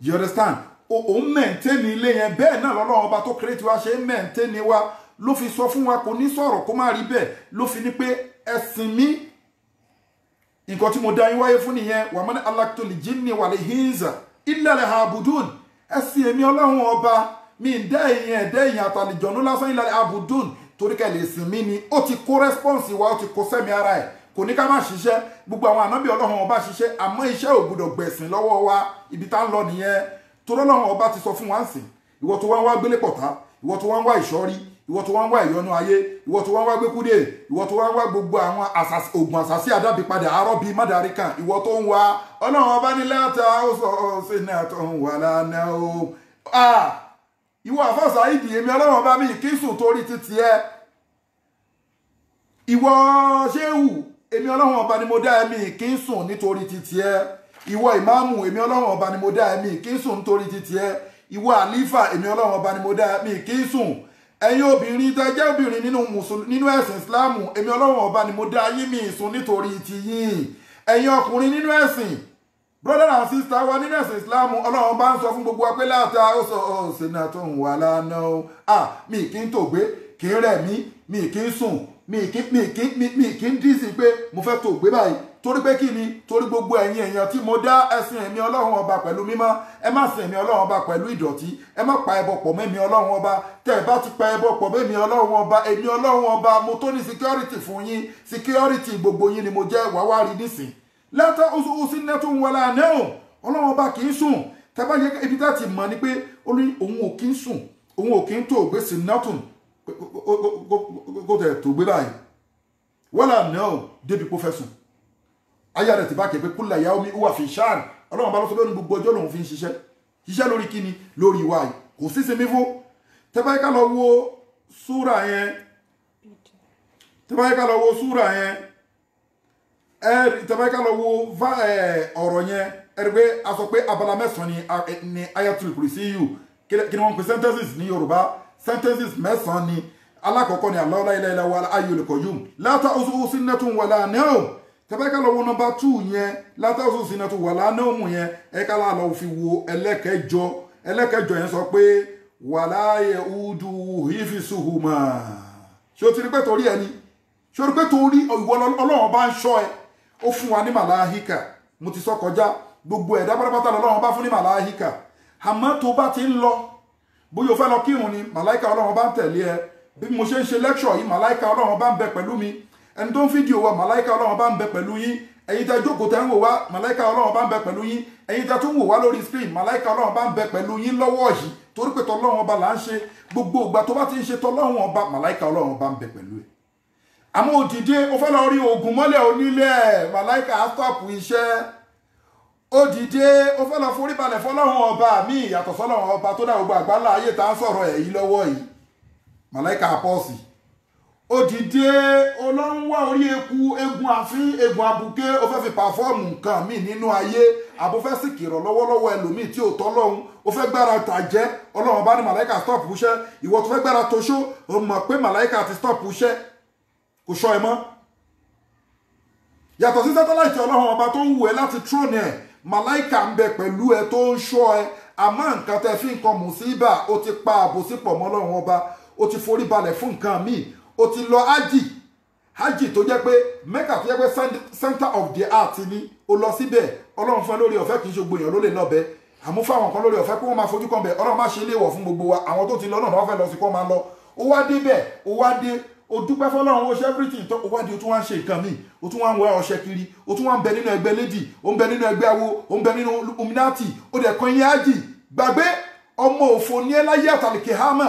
you understand òun mẹ́ǹtẹ́ ní ilé yẹn bẹ́ẹ̀ náà lọ́lọ́run ọba tó kéré tí wá ṣe mẹ́ǹtẹ́ ní wa ló fi sọ fún wa kò ní sọ̀rọ̀ kó má rí bẹ́ẹ̀ ló fi ní pé ẹ̀sìn mi nǹkan tí mo dá yín wáyé fún nìyẹn wa man khalaqtul jinni wal insa illa liya'budun ẹ̀sìn èmi ọlọ́run ọba mi ń dá èèyàn àtàlìjọ̀nú lásán illa liya'budun torí kẹ́ lè sìn mí ni ó ti kó rẹ́spọ́ǹsì wa ó ti kó sẹ́mi ara ẹ̀ kò ní ká má ṣiṣẹ́ gbogbo àwọn ànábì ọlọ́run ọba ṣiṣẹ́ àmọ́ iṣẹ́ ò gbọdọ̀ gbẹ̀sìn lọ́wọ́ wa ibi tá ń lọ nìyẹn torí ọlọ́run ọba ti sọ fún wa ń sìn ìwọ tó wá ń wá gbélé pọ̀tá ìwọ tó wá ń wá ìṣọ́rí ìwọ tó wá ń wá ìyọnu ayé ìwọ tó wá ń wá gbékúdé ìwọ tó wá ń wá gbogbo àwọn oògùn àṣàṣì àdábìpadà àárọ̀ bíi mádàrí kan ìwọ tó ń wá ọlọ́run ọba ní la ta'khuzuhu sinnatun wala nawm ìwọ àfọ́sà ìdí èmi ọlọ́run ọba mi kì í sùn torí títí ẹ ìwọ ṣéwù èmi ọlọ́run ọba ni mo dá ẹ̀mí kì í sùn nítorí títí ẹ ìwọ ìmáàmù èmi ọlọ́run ọba ni mo dá ẹ̀mí kì í sùn nítorí títí ẹ ìwọ àlífà èmi ọlọ́run ọba ni mo dá ẹ̀mí kì í sùn ẹ̀yin obìnrin tẹ́ jẹ́ obìnrin nínú ẹ̀sìn islamu èmi ọlọ́run ọba ni mo dá yín mi ìsùn nítorí ti yín ẹ̀yin ọkùnrin nínú ẹ̀sìn brother and sister wa nínú ẹ̀sìn islamu ọlọ́run ọba ń sọ fún gbogbo wa pé la ta'khuzuhu sinnatun wala nawm mi kì í tògbé kì í rẹ̀ mí mi kì í sùn mi kì í dísì pé mo fẹ́ tògbé báyìí torí pé kí ni torí gbogbo ẹ̀yin èèyàn tí mo dá ẹ̀sìn èmi ọlọ́run ọba pẹ̀lú mímọ́ ẹ má sìn èmi ọlọ́run ọba pẹ̀lú ìdọ̀tí ẹ má pa ẹbọ pọ̀ mẹ́mi ọlọ́run ọba tẹ́ ẹ bá ti pa ẹbọ pọ̀ mẹ́mi ọlọ́run ọba èmi ọlọ́run ọba mo tó ní security fún yín security gbogbo yín ni mo jẹ́ wàá rí nísìn la ta'khuzuhu sinnatun wala nawm ọlọ́run ọba kì í sùn tẹ́ bá yẹ ibi tá ti mọ̀ ni pé òun ò kì í sùn òun ò kì í tó gbé sinnatun kó tẹ̀ tó gbé báyìí wala nawm débi kó fẹ́ sùn ayé rẹ̀ ti bá kẹ́ pé kulla yawmi huwa fi sha'n ọlọ́run bá lọ́sọ lónìí gbogbo ọjọ́ lòun fi ń ṣiṣẹ́ lórí kíni lórí wa yìí kò sí sinmi fún tẹ́báyé ká lọ wo súra yẹn tẹ́báyé ká lọ wo súra yẹn tẹ́báyé ká lọ wo ọ̀rọ̀ yẹn ẹ̀rí pé a sọ pé abala mẹ́sàn-án ni ayatul kursiyu kí ni wọ́n pè sentences ní yorùbá sentences mẹ́sàn-án ni alákọ̀ọ́kọ́ ni Allahu la ilaha illa huwal hayyul qayyum la ta'khuzuhu sinnatun wala nawm tẹ́bẹ́ká lọ wo nọmba 2 yẹn la ta'khuzuhu sinnatun wala nawm yẹn ẹ̀ka lọ fi wo ẹlẹ́kẹjọ yẹn sọ pé wala ya'uduhu hifzuhuma ṣé o ti rí pé torí ẹni ṣé o rí pé torí ìwọ ọlọ́run bá ń ṣọ́ ẹ ó fún wa ní màláhíkà mo ti sọ kọjá gbogbo ẹ̀dá pátápátá lọ́lọ́run bá fún ní màláhíkà àmọ́ tó bá ti ń lọ bóyá o fẹ́ lọ kírun ni màláhíkà ọlọ́run bá ń tẹ̀lé ẹ bí mo ṣe ń ṣe lẹ́kṣọ̀ yìí màláhíkà ọlọ́run bá ń bẹ pẹ̀lú mi ẹni tó ń fídíò wa màláíkà ọlọ́run bá ń bẹ pẹ̀lú yín ẹ̀yin tẹ́ jókòó tẹ́ ń wò wá màláíkà ọlọ́run bá ń bẹ pẹ̀lú yín ẹ̀yin tẹ́ tún wò wá lórí screen màláíkà ọlọ́run bá ń bẹ pẹ̀lú yín lọ́wọ́ yìí torí pé tọ́lọ́run ọba là ń ṣe gbogbo ìgbà tó bá ti ń ṣe tọ́lọ́run ọba màláíkà ọlọ́run bá ń bẹ pẹ̀lú ẹ̀ àmọ́ òdìdé ó fẹ́ lọ rí oògùn mọ́lẹ̀ onílé ẹ̀ màláíkà á stop iṣẹ́ ó dìde ó fẹ́ lọ forí balẹ̀ fọlọ́run ọba mi yàtọ̀ sọ́lọ́run ọba tó dá gbogbo àgbáńlá ayé tá ń sọ̀rọ̀ ẹ̀ yìí lọ́wọ́ yìí màláìka àpọ́ọ̀sì ó dìde olóhùn wá orí egun àfin egun àbùké ó fẹ́ fi pàfọ́ọ̀mù nǹkan míì nínú ayé àbó fẹ́ sì kìrọ̀ lọ́wọ́lọ́wọ́ ẹlòmíì tí ò tọ́ lọ́hùn ó fẹ́ gbára tàjẹ́ ọlọ́run bá ní màláìka stop iṣẹ́ ìwọ tó fẹ́ gbára toṣó ó mọ̀ pé màláìka ti stop iṣẹ́ kò ṣọ́ ẹ mọ́ yàtọ̀ sí sátẹ́láìtì ọlọ́run ọba tó ń wù ẹ́ láti tróònì ẹ̀ màláìka ń bẹ pẹ̀lú ẹ tó ń ṣọ́ ẹ àmọ́ nǹkan tẹ fi nǹkan mùsíbà ó ti pa àbòsí pọ̀ mọ́ ọlọ́run ọba ó ti forí balẹ̀ fún nǹkan míì ó ti lọ hajj tó jẹ́ pé mẹ́kà tó jẹ́ pé center of the art ni ó lọ síbẹ̀ ọlọ́run fún ẹ lórí ọ̀fẹ́ kì í ṣe gbogbo èèyàn ló lè lọ́bẹ̀ àmú fáwọn kan lórí ọ̀fẹ́ pé wọ́n máa fojú kan bẹ̀ ọlọ́run má ṣe léèwọ̀ fún gbogbo wa àwọn tó ti lọ náà wọ́n fẹ́ lọ sí kọ́ máa lọ ó wá débẹ̀ ó wá dé ó dúpẹ́ fọlọ́run ó ṣe everything tó ó wá dé ó tún wá ń ṣe nǹkan míì ó tún wá ń wọ ọṣẹ kiri ó tún wá ń bẹ nínú ẹgbẹ́ lady ó ń bẹ nínú ẹgbẹ́ awo ó ń bẹ nínú luminati ó dẹ̀ kan yín hajj gbàgbé ọmọ òfò ní ẹ láyé àtàlìkè hámà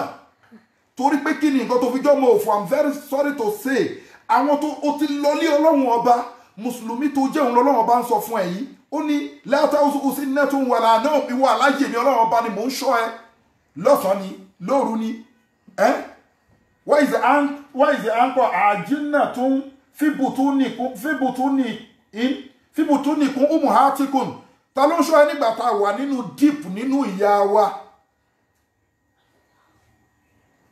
torí pé kí ni nǹkan tó fi jọ́ ọmọ òfò I'm very sorry to say àwọn tó o ti lọlé ọlọ́run ọba mùsùlùmí tó jẹun lọ́lọ́run ọba ń sọ fún ẹ yìí ó ní lẹ́tà oṣù sí nẹ́tún wà láàánú ìwọ alájẹ mi ọlọ́run ọba ni mò ń ṣọ́ ẹ lọ́sàn-án ni lóru ni ẹ́ why is the anchor àjínà tún fíbùtúnìkún umuhatikun ta ló ń ṣọ́ ẹ nígbà tá a wà nínú deep nínú ìyá wa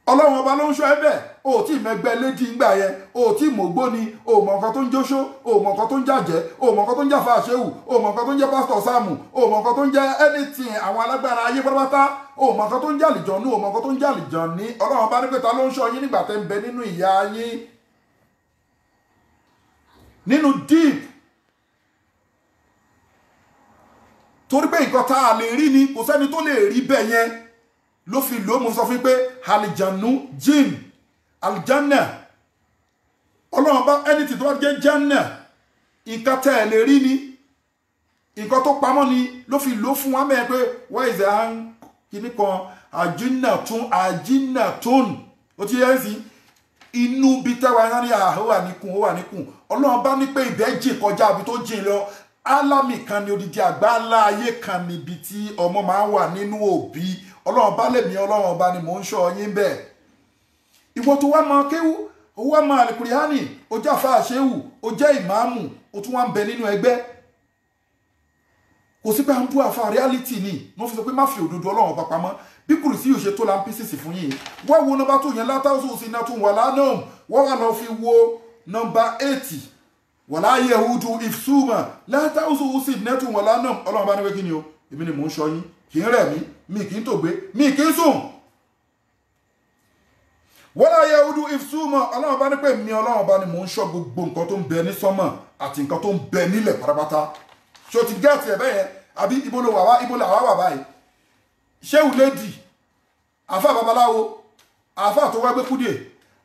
ọlọ́run ọba ló ń ṣọ́ ẹ bẹ́ẹ̀ o ò tí ì mẹgbẹ́ lédi ńgbà yẹn o ò tí ì mọ̀gbó ni o ò mọ̀ nǹkan tó ń jóṣó o ò mọ̀ nǹkan tó ń jàjẹ́ o ò mọ̀ nǹkan tó ń jà fàṣẹ́wù o ò mọ̀ nǹkan tó ń jẹ́ pásítọ̀ sáàmù o ò mọ̀ nǹkan tó ń jẹ́ anything àwọn alágbára ayé pátápátá o ò mọ̀ nǹkan tó ń jà lìjọ̀nú o ò mọ̀ nǹkan tó ń jà lìjọ̀ní ọlọ́run ọba ní pé ta ló ń ṣọ́ yín nígbà tẹ́ ń bẹ nínú ìyá yín nínú deep torí pé nǹkan tá a lè rí ni kò sẹ́ni tó lè rí bẹ́ẹ̀ yẹn ló fi lò ó mo sọ fún pé àlìjànú jinn aljanna ọlọ́run bá ẹni tí tó bá jẹ́ janna nǹkan tẹ́ ẹ̀ lè rí ni nǹkan tó pamọ́ ni ló fi lò ó fún wa mẹ́rin pé wọ́n ìzẹ̀ à ń kíní kan àjínà tún ó ti yẹ́ sí inú bí tẹ́wà ẹ̀rọ ní ó wà níkùn ọlọ́run bá ní pé ibẹ̀ jìn kọjá ibi tó jìn lọ álámì kan ni odidi àgbáńlá ayé kan níbi tí ọmọ máa ń wà nínú òbí ọlọ́run bá lèmi ọlọ́run ọba ni mò ń ṣọ́ yín bẹ́ẹ̀ ìwọ tó wá máa kéwú ó wá máa àlìkùrìhánì ó jẹ́ àfáà ṣéwù ó jẹ́ ìmáàmù ó tún wá ń bẹ nínú ẹgbẹ́ kò sí pé à ń bú àfáà reality ni wọ́n fi sọ pé má fi òdodo ọlọ́run ọba pamọ́ bí kùrìsí yóò ṣe tó la ń písìsì fún yìí wọ́n wo nọ́mbà tó yẹn látàwọn sí iná tún wà lánàá wọ́n wà lọ fi wo nọ́mbà 80 wàlá yehudu ifsuma látàwọn sí iná tún wà lánàá ọlọ́run bá ní pé kí ni o èmi ni mò ń ṣọ́ yín kì í rẹ̀ mí mi kì í tògbé mi kì í sùn wọ́lá yahudu ifsuma ọlọ́run bá ní pé mi ọlọ́run bá ní mò ń ṣọ́ gbogbo nǹkan tó ń bẹ ní sánmọ̀ àti nǹkan tó ń bẹ nílẹ̀ pátápátá ṣé o ti gẹ́ẹ̀tì ẹ̀ bẹ́yẹn àbí ibo làwa wà báyìí ṣéwù lédì àfà babaláwo àfà tó wá gbẹ́kúdè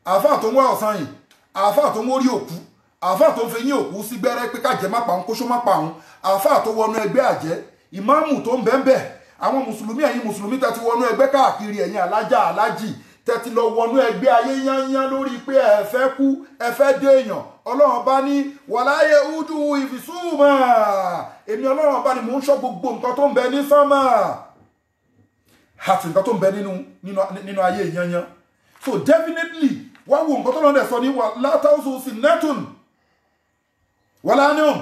àfà tó ń wá ọ̀sán yìí àfà tó ń wórí òkú àfà tó ń fi yín òkú sí gbẹ́rẹ́ pé kájẹ́ má pa òun kóṣó má pa òun àfà tó wọnú ẹgbẹ́ àjẹ́ ìmáàmù tó ń bẹ́ẹ̀ àwọn mùsùlùmí ẹ̀yin mùsùlùmí tẹ́tí wọnú ẹgbẹ́ káàkiri ẹ̀yin alájì tẹ́tí lọ wọnú ẹgbẹ́ ayé yányán lórí pé ẹ fẹ́ kú ẹ fẹ́ déèyàn ọlọ́run bá ní wàláyé udu ìfìsúmà èmi ọlọ́run bá ní mò ń ṣọ́ gbogbo nǹkan tó ń bẹ ní sánmà àti nǹkan tó ń bẹ nínú ayé yányán so definitely wá wo nǹkan tó lọ́dẹ̀ sọ ní látàwùsù sí nẹ́tùn wàlánìum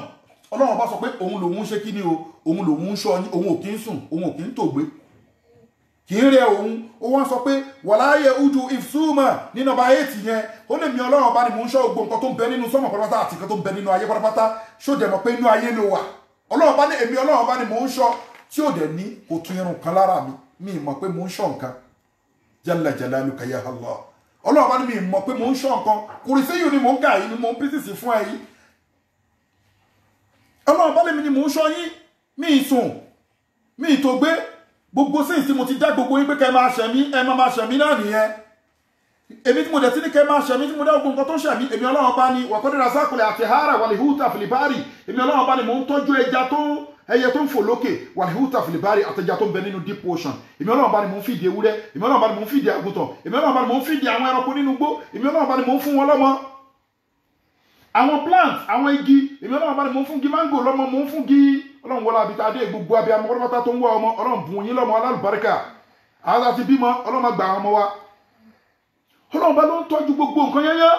ọlọ́run bá sọ pé òun lòun ṣe kí ni o òun lòun ṣọ́ yín òun ò kí ń sùn òun ò kí ń tògbé kì í rẹ òun ó wọ́n sọ pé wàláyé udu ifsuma ní nọ́mbà 8 yẹn ó lè mi ọlọ́run bá ní mò ń ṣọ́ gbogbo nǹkan tó ń bẹ nínú sọ́mọ̀ pátápátá àti nǹkan tó ń bẹ nínú ayé pátápátá ṣó dẹ̀ mọ̀ pé inú ayé ló wà ọlọ́run bá ní èmi ọlọ́run bá ní mò ń ṣọ́ tí ò dẹ̀ ní kò tún irun kan lára mi mọ̀ pé mò ń ṣọ́ nǹkan jalla jalaluka ya Allah ọlọ́run bá ní mi mọ̀ pé mò ń ṣọ́ nǹkan kùrìsí yìí ni mò ń kà yìí ni mò ń písìsì fún ẹ yìí ọlọ́run bá lèmi ni mò ń ṣọ́ yín mi ìsùn mi ìtògbé gbogbo sí tí mo ti dá gbogbo yín pé kẹ́ máa ṣẹ̀mí ẹ máa ṣẹ̀mí náà nìyẹn èmi tí mo dẹ̀ tí ní kẹ́ máa ṣẹ̀mí tí mo dá gbogbo nǹkan tó ń ṣẹ̀mí èmi ọlọ́run bá ní wàkọ́dẹ́ra sákòlẹ̀ àti hara wàlíhùtà fìlìbárì èmi ọlọ́run bá ní mò ń tọ́jú ẹyẹ tó ń fò lókè wàlíhùtà fìlìbárì àtẹjà tó ń bẹ nínú deep ocean èmi ọlọ́run bá ní mò ń fìdí ewúrẹ́ èmi ọlọ́run bá ní mò ń fìdí àgùntàn èmi ọlọ́run bá ní mò ń fìdí àwọn ẹranko nínú igbó èmi ọlọ́run bá ní mò ń fún wọn lọ́mọ àwọn plant àwọn igi èmi ọlọ́run bá ní mò ń fún gi mango lọ́mọ mò ń fún gi ọlọ́run wọlé abitadé gbogbo abiyamọ pátápátá tó ń wá ọmọ ọlọ́run bùn yín lọ́mọ alálùbáríkà àwọn àti bímọ ọlọ́run máa gba àwọn ọmọ wa ọlọ́run bá ló ń tọ́jú gbogbo nǹkan yẹ́yẹ́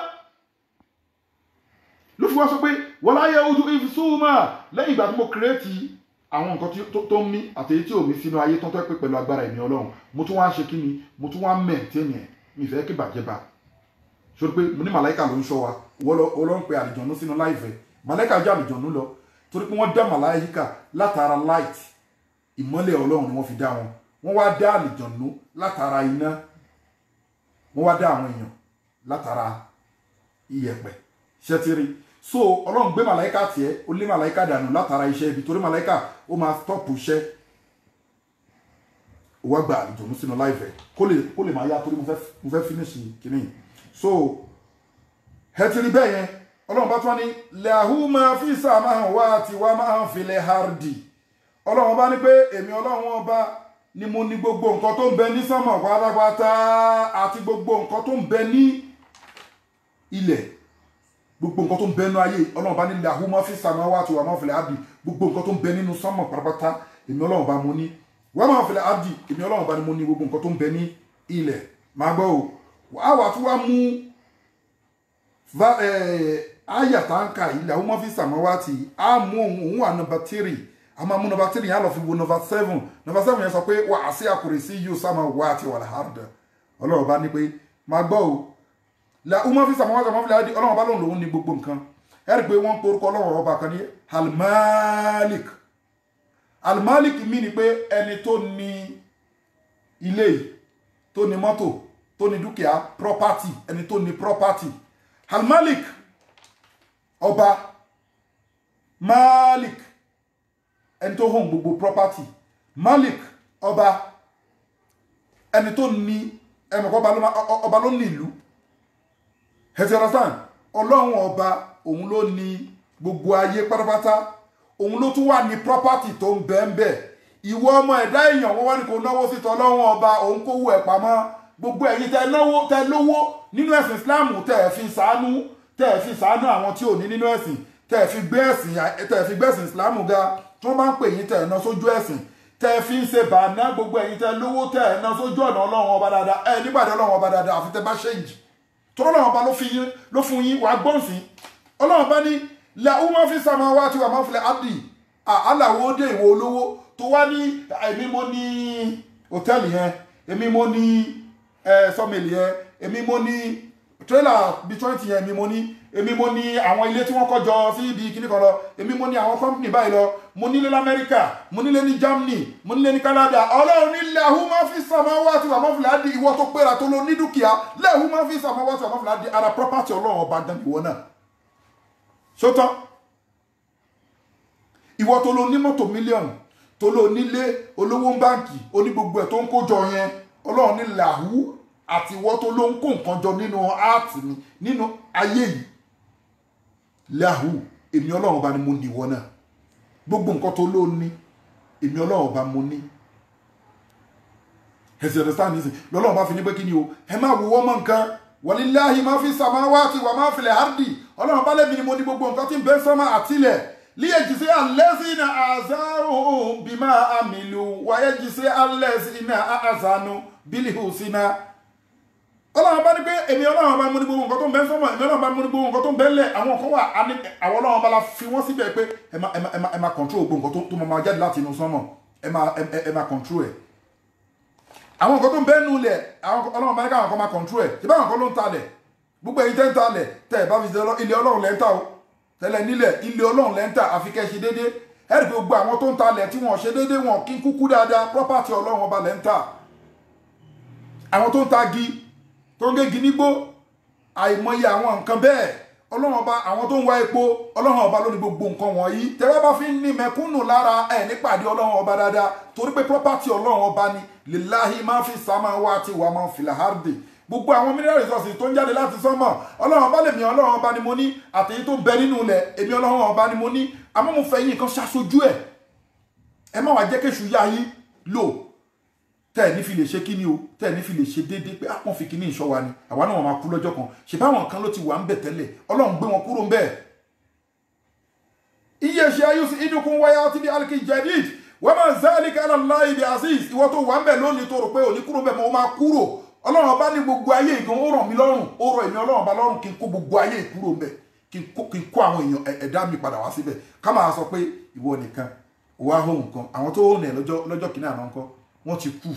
ló fi wá sọ pé wọlá yẹ ojú ìfisúmọ̀ lẹ́yìn ìgbà tí mo kírètì àwọn nǹkan tó ń mí àtẹ̀yí tí ò mí sínú ayé tó ń tọ́ pé pẹ̀lú agbára ẹ̀mí ọlọ́run mo tún wá ń ṣe kí ni mo tún wá ń mẹ̀ntẹ́nì ẹ̀ mi ìfẹ́ kí bàjẹ́ bá ṣó pé mo ní màláìkà ló ń ṣọ́ wa ọlọ́run pé àlìjọ̀nú sínú láìfẹ́ màláìkà jẹ́ àlìjọ̀nú lọ torí pé wọ́n dá màláìkà látara light ìmọ́lẹ̀ ọlọ́run ni wọ́n fi dá wọn wọ́n wá dá àlìjọ̀nú látara iná wọ́n wá dá àwọn èèyàn látara iyẹ̀pẹ̀ ṣẹ́tírí so ọlọ́run gbé màláìkà tiẹ̀ ó lé màláìkà dànù látara iṣẹ́ ibi torí màláìkà ó máa stọ́pù iṣẹ́ ó wá gba àlìjọ̀nú sínú láìfẹ́ kó lè máa yá torí mo fẹ́ fínísì kìíní so ẹtìrí bẹ́ẹ̀ yẹn ọlọ́run bá tún ní lahu ma fi samawati wa ma fil ardi ọlọ́run bá ní pé èmi ọlọ́run ọba ni mo ní gbogbo nǹkan tó ń bẹ ní sánmọ̀ pátápátá àti gbogbo nǹkan tó ń bẹ ní ilẹ̀ gbogbo nǹkan tó ń bẹ nínú ayé ọlọ́run bá ní lahu ma fi samawati wa ma fil ardi gbogbo nǹkan tó ń bẹ nínú sánmọ̀ pátápátá èmi ọlọ́run bá mo ní wa ma fil ardi èmi ọlọ́run bá ní mo ní gbogbo nǹkan tó ń bẹ ní ilẹ̀ máa gbọ́ o wàá wà tún wá mú aya tanka ilẹ̀ àwọn ọmọ fi samawati a mú òun wà nọmba 3 a máa mú nọmba 3 yẹn lọ fi wo nọmba 7 nọmba 7 yẹn sọ pé wà á sí àkùrẹ́sí yóò samawati wal arda ọlọ́run bá ní pé máa gbọ́ o la ọmọ fi samawati ọmọ fi láti ọlọ́run bá lòun lòun ní gbogbo nǹkan ẹ̀rí pé wọ́n ń porúkọ ọlọ́run ọba kan ní almalik almalik mi ni pé ẹni tó ní ilé tó ní mọ́tò tó ní dúkìá property ẹni tó ní property almalik ọba malik ẹni tó hàn gbogbo property malik ọba ẹni tó ní ọba ló ní ìlú ẹ̀sì understand ọlọ́run ọba òun ló ní gbogbo ayé pátápátá òun ló tún wà ní property tó ń bẹ́ẹ̀ ìwọ ọmọ ẹ̀dá èèyàn wọ́n wá ní kò náwó sí tọ́lọ́run ọba òun kówó ẹ̀ pamọ́ gbogbo ẹ̀yin tẹ́ lówó nínú ẹ̀sìn Islam tẹ́ fi ṣàánú àwọn tí ò ní nínú ẹ̀sìn tẹ́ fi gbé ẹ̀sìn Islam ga tí wọ́n bá ń pè yín tẹ́ ná sójú ẹ̀sìn tẹ́ fi ń ṣe bàánà gbogbo ẹ̀yin tẹ́ lówó tẹ́ ná sójú ọ̀nà ọlọ́run ọba dáadáa nígbàdí ọlọ́run ọba dáadáa àfi tẹ́ bá ṣéǹjì tó ọlọ́run ọba ló fún yín wàá gbọ́n sí ọlọ́run bá ní la'u ma fi samawati wa ma fil ardi aláwo dé ìwọ olówó tó wá ní èmi mo ní hòtẹ́ẹ̀lì yẹn èmi mo ní sọ́mẹ̀lì yẹn èmi mo ní trailer bí 20 yẹn èmi mo ní àwọn ilé tí wọ́n kọ́ jọ sí ibi kíní kan lọ èmi mo ní àwọn company báyìí lọ mo nílé lamẹ́ríkà mo nílé ní Germany mo nílé ní Canada ọlọ́run ní lahu ma fi samawati wa ma fil ardi ìwọ tó pera tó lọ ní dúkìá lahu ma fi samawati wa ma fil ardi ara property ọlọ́run ọba dán ìwọ náà ṣótán ìwọ tó lọ ní mọ́tò mílíọ̀nù tó lọ nílé olówó báǹkì oní gbogbo ẹ̀ tó ń kó jọ yẹn ọlọ́run ní lahu àti ìwọ tó ló ń kó nǹkan jọ nínú áàtì mi nínú ayé yìí lahu èmi ọlọ́run ọba ni mo ní ìwọ náà gbogbo nǹkan tó ló ní èmi ọlọ́run ọba mo ní ẹ̀sìn understand nísìn lọ́lọ́run bá fi ní pé kí ni o ẹ máa wo wọ́n mọ́ nǹkan walillahi ma fi samawati wa ma fil ardi ọlọ́run bá lẹ́mi ni mo ní gbogbo nǹkan tí ń bẹ sánmà àtilẹ̀ liyajzi allazina azau bima amilu wa yajzi allazina ahsanu bil husna ọlọ́run bá ní pé èmi ọlọ́run bá mú ní gbogbo nǹkan tó ń bẹ sánmà èmi ọlọ́run bá mú ní gbogbo nǹkan tó ń bẹ lẹ̀ àwọn kan wà àwọn ọlọ́run bá la fi wọ́n síbẹ̀ pé ẹ máa control gbogbo nǹkan tó máa jáde láti inú sánmà ẹ máa control ẹ̀ àwọn nǹkan tó ń bẹ́ẹ̀ nulẹ̀ àwọn ọlọ́run bá ní káwọn kan máa control ẹ̀ tí báwọn kan ló ń talẹ̀ gbogbo èyí tẹ́ ń talẹ̀ tẹ́ ẹ̀ bá fi ṣe ilé ọlọ́run lẹ́ńtà o tẹ́lẹ̀ nílẹ̀ ilé ọlọ́run lẹ́ńtà àfi kẹ́ ṣe déédé ẹ̀rì pé gbogbo àwọn tó ń talẹ̀ tí wọ́n ṣe déédé wọn kí kúkú dáadáa property ọlọ́run ọba lẹ́ńtà àwọn tó ń tagi tó ń gégi nígbó àìmọye àwọn nǹkan bẹ́ẹ̀ ọlọ́run ọba àwọn tó ń wá epo ọlọ́run ọba ló ní gbogbo nǹkan wọ̀nyí tẹ́wọ́ bá fi ń ní mẹ̀kúnnù lára ẹ̀ nípàdé ọlọ́run ọba dáadáa torí pé property ọlọ́run ọba ni lillahi ma fi samawati wa ma fil ardi gbogbo àwọn mineral resources tó ń jáde láti sánmọ̀ ọlọ́run ọba lèmi ọlọ́run ọba ni mo ní àtèyí tó bẹ nínú ilẹ̀ èmi ọlọ́run ọba ni mo ní àmọ́ mo fẹ́ yín nǹkan ṣaṣojú ẹ̀ ẹ má wàá jẹ́ kéṣù yá yín lò tẹ́ ẹ̀ ní fi lè ṣe kíní o tẹ́ ẹ̀ ní fi lè ṣe déédéé pé àpọ̀n fi kíní ìṣọ́ wa ni àwa náà máa kú lọ́jọ́ kan ṣe báwọn kan ló ti wà ń bẹ̀ tẹ́lẹ̀ ọlọ́run gbé wọn kúrò ń bẹ̀ iye yasha yusidukum wa yati bi alki jadid wa ma zalika ala allahi bi aziz ìwọ tó wà ńbẹ̀ lónìí tó rò pé ó ní kúrò ńbẹ̀ mo máa kúrò Ọlọ́run ọba ní gbogbo ayé ìgan ó ràn mí lọ́rùn ó rọ̀ èmi Ọlọ́run ọba lọ́rùn kí n kó gbogbo ayé ìkúrò ńbẹ̀ kí n kó àwọn èèyàn ẹ̀dá mi padà wá síbẹ̀ ká máa sọ pé ìwọ nìkan wà hó nǹkan àwọn tó hó nẹ̀ lọ́jọ́ kìíní àná ńkọ́ wọ́n ti kú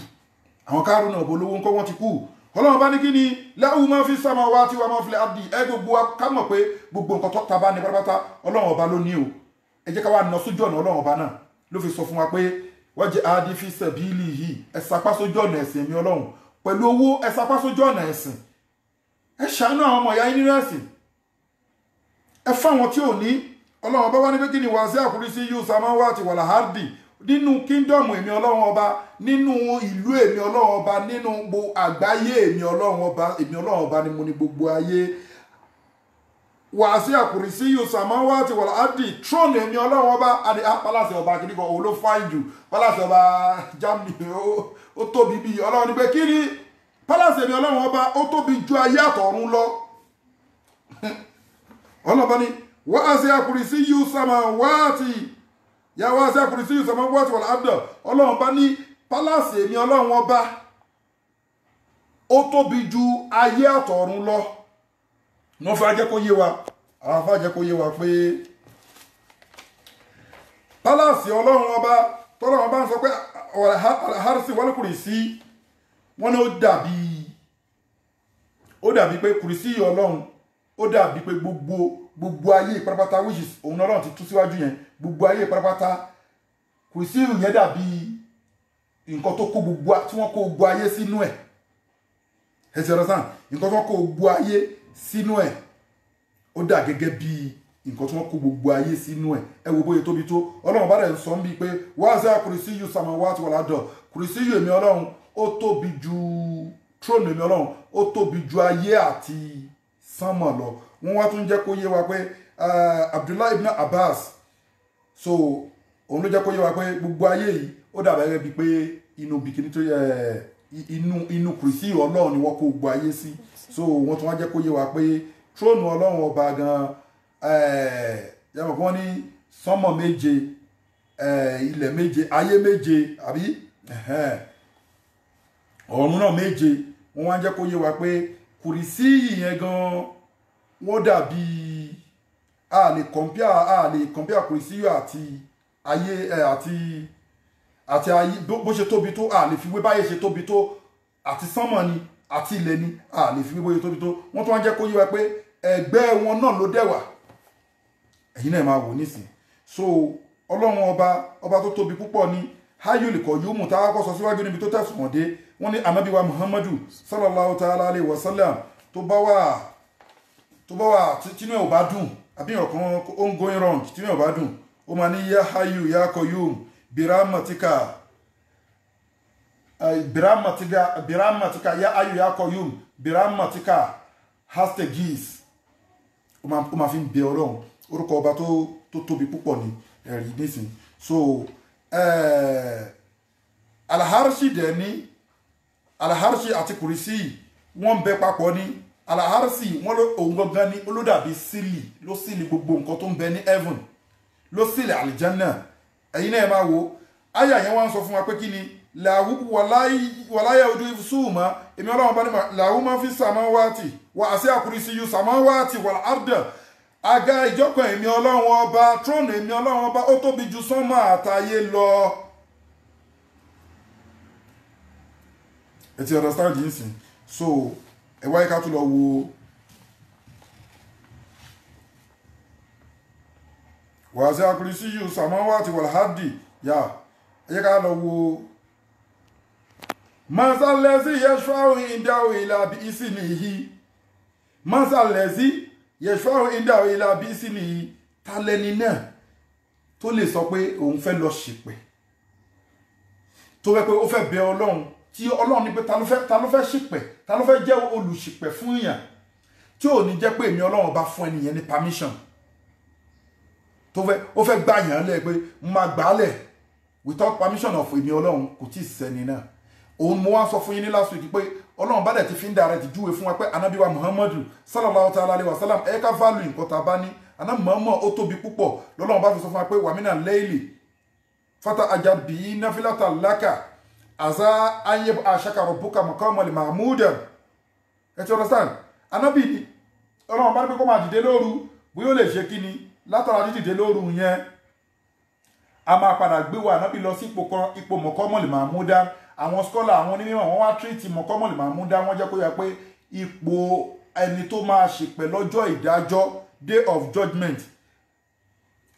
àwọn Kárúnà olówó ńkọ́ wọ́n ti kú Ọlọ́run bá ní kí ni lahu ma fi samawati wa ma fil ardi ẹ gbogbo ká mọ̀ pé gbogbo nǹkan tó ta bá ní pátápátá Ọlọ́run ọba ló ní o ẹ jẹ́ ká wá ná sójú ọ̀nà Ọlọ́run ọba náà ló fi sọ fún wa pé wajihadi fi sabilihi ẹ sapá sójú ọ̀nà ẹ̀sìn mi Ọlọ́run pẹ̀lú owó ẹ sapá sójú ọ̀nà ẹ̀sìn ẹ ṣàánú àwọn ọmọ ìyá yín nínú ẹ̀sìn ẹ fáwọn tí ò ní Ọlọ́run ọba wá ní pé kí ni wasi'a kursiyyuhu samawati wal ardi nínú kíndọ̀mù èmi Ọlọ́run ọba nínú ìlú èmi Ọlọ́run ọba nínú àgbáyé èmi Ọlọ́run ọba ni mo ní gbogbo ayé wasi'a kursiyyuhu samawati wal ardi throne èmi Ọlọ́run ọba àti palace ọba kìnnìkan òun ló fáìn jù palace ọba Germany ó tóbi bí Ọlọ́run ní pé kí ni palace èmi Ọlọ́run ọba ó tóbi ju ayé àtọ̀run lọ Ọlọ́run ọba ní wasi'a kursiyyuhu samawati ya wasi'a kursiyyuhu samawati wal ardi Ọlọ́run bá ní palace èmi Ọlọ́run ọba ó tóbi ju ayé àtọ̀run lọ wọ́n fẹ́ jẹ́ kó yé wa àwọn fẹ́ jẹ́ kó yé wa pé palace Ọlọ́run ọba tọ́lọ́run bá ń sọ pé al-arsi wal kursi wọ́n ní ó dàbí pé kùrìsí Ọlọ́run ó dàbí pé gbogbo ayé pátápátá which is òun Ọlọ́run ti tú síwájú yẹn gbogbo ayé pátápátá kùrìsí yẹn dàbí nǹkan tó kó gbogbo tí wọ́n kó gbogbo ayé sínú ẹ̀ ẹ̀sẹ̀ rẹ̀ sàn nǹkan tó kó gbogbo ayé sínú ẹ̀ ó dà gẹ́gẹ́ bí nǹkan tí wọ́n kó gbogbo ayé sínú ẹ̀ ẹ wo bóyá tóbi tó Ọlọ́run bá dẹ̀ sọ ń bí pé wasi'a kursiyyuhu samawati wal ardi kùrìsí èmi Ọlọ́run ó tóbi ju throne èmi Ọlọ́run ó tóbi ju ayé àti sánmọ̀ lọ wọ́n wá tún jẹ́ kó yé wa pé Abdullah ibn Abbas so òun ló jẹ́ kó yé wa pé gbogbo ayé yìí ó dàbẹ̀ gẹ́gẹ́ bíi pé inú bikini tó yẹ inú kùrìsí Ọlọ́run ni wọ́n kó gbogbo ayé sí so wọ́n tún wá jẹ́ kó yé wa pé tróònù Ọlọ́run ọba gan yàtọ̀ kí wọ́n ní sánmọ̀ méje ilẹ̀ méje ayé méje àbí ọ̀run náà méje wọ́n wá jẹ́ kó yé wa pé kùrìsí yìnyẹn gan wọ́n dàbí a lè compare kùrìsí yìí àti ayé àti ayé bó ṣe tóbi tó a lè fi wé báyé ṣe tóbi tó àti sánmọ̀ ni àti ilẹ̀ ni a lè fi wé bóyá tóbi tó wọ́n tún wá jẹ́ kó yé wa pé ẹgbẹ́ wọn náà ló dẹ̀wà ẹ̀yin náà máa wò nísìn so Ọlọ́run ọba tó tóbi púpọ̀ ni hayul qayyum tá a kọ́ sọ síwájú níbi tó tẹ̀sùn dé wọ́n ní Ànábì wa Muhammadu sallallahu ta'ala alayhi wa sallam tó bá wà tínú ẹ̀ ò bá dùn àbí ọ̀kan ó ń going wrong tínú ẹ̀ ò bá dùn ó máa ní ya hayyu ya qayyum birahmatika ya hayyu ya qayyum birahmatika hastaghis ó máa fi ń bẹ Ọlọ́run orúkọ ọba tó tóbi púpọ̀ ní ẹ̀rí nísìn so alaharshi dẹ̀ ní alaharshi àti kùrìsí wọ́n bẹ papọ̀ ní alaharshi wọ́n òun gangan ní olódàbí sílì ló sílì gbogbo nǹkan tó ń bẹ ní heaven ló sílì àlìjánà ẹ̀yin náà máa wo àyà yẹn wá ń sọ fún wa pé kí ni làwù wàláyà ojú ìfúsùmọ́ èmi Ọlọ́run bá ní làwù máa fi samawati wà á sí àkùrìsíyù samawati wal ardi àga ìjókòó èmi Ọlọ́run ọba tróònù èmi Ọlọ́run ọba ó tóbi ju sánmọ̀ àtayé lọ. ẹ ti understand yìí sìn so ẹ wáyé ká tún lọ wo wasi'a kursiyyuhu samawati wal ardi yá ẹ yẹ ká lọ wo masalẹ́sì yashfa'u indahu illa bi isnihi masalẹ́sì yashfa'u indahu illa bi isnihi talẹ́ni náà tó lè sọ pé òun fẹ́ lọ ṣìpẹ̀ tó fẹ́ pé ó fẹ́ bẹ Ọlọ́run tí Ọlọ́run ní pé ta ló fẹ́ ṣìpẹ̀ ta ló fẹ́ jẹ́ olùṣìpẹ̀ fún èèyàn tí ò ní jẹ́ pé èmi Ọlọ́run bá fún ẹnìyẹn ní permission tó fẹ́ ó fẹ́ gbà yàn lẹ̀ pé mo máa gbà á lẹ̀ without permission of èmi Ọlọ́run kò tí ì sẹ́ni náà òun mo wá sọ fún yín ní last week pé Ọlọ́run bá dẹ̀ ti fi ń direct júwe fún wa pé Ànábì wa Muhammadu sallallahu ta'ala alayhi wa sallam ẹ ká value nǹkan tá a bá ní àná mọ̀ọ́mọ̀ ó tóbi púpọ̀ lọ́lọ́run bá fi sọ fún wa pé wàmínà lẹ́yìnlì fata ajabi nafilata laka aza ayé aṣakàrọ̀ bùkà mọ̀kànmọ́lì mahmuda ẹ ti understand anábì ni ọlọ́run bá ní pé kó máa dìde lóru bóyá ó lè ṣe kí ni látara dídìde lóru yẹn a máa padà gbé wa anábì lọ sí ipò mọ̀kànmọ́lì mahmuda àwọn skọ́là àwọn onímọ̀ wọn wá tírìtì mọ̀kànmọ́lì mahmuda wọ́n jẹ́ kó yẹ pé ipò ẹni tó máa ṣìpẹ̀ lọ́jọ́ ìdájọ́ day of judgment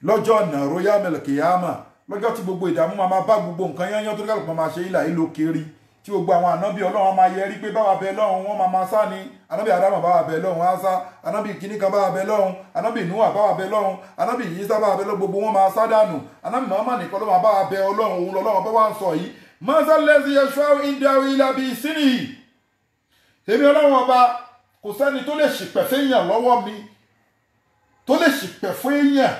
lọ́jọ́ ọ̀nà royal melkiyama lọ́jọ́ tí gbogbo ìdààmú máa bá gbogbo nǹkan yányán tó ní kálukú máa ṣe ìlà ìlò kiri tí gbogbo àwọn ànábì ọlọ́run máa yẹrí pé báwa bẹ lọ́run wọ́n máa sá ni ànábì Ádámù báwa bẹ lọ́run á sá ànábì kìíní kan báwa bẹ lọ́run ànábì Núhà báwa bẹ lọ́run ànábì Ìsá báwa bẹ lọ́run gbogbo wọn máa sá dànù ànábì Muhammad nìkan ló máa báwa bẹ ọlọ́run òun lọ́lọ́run bá wà ń sọ yìí mọ́sálẹ́sì yẹsùn ìdáwí ìlàbí ìsínì èmi ọlọ́run ọba kò sẹ́ni tó lè ṣìpẹ̀ fẹ́yàn lọ́wọ́ mi tó lè ṣìpẹ̀ fún èèyàn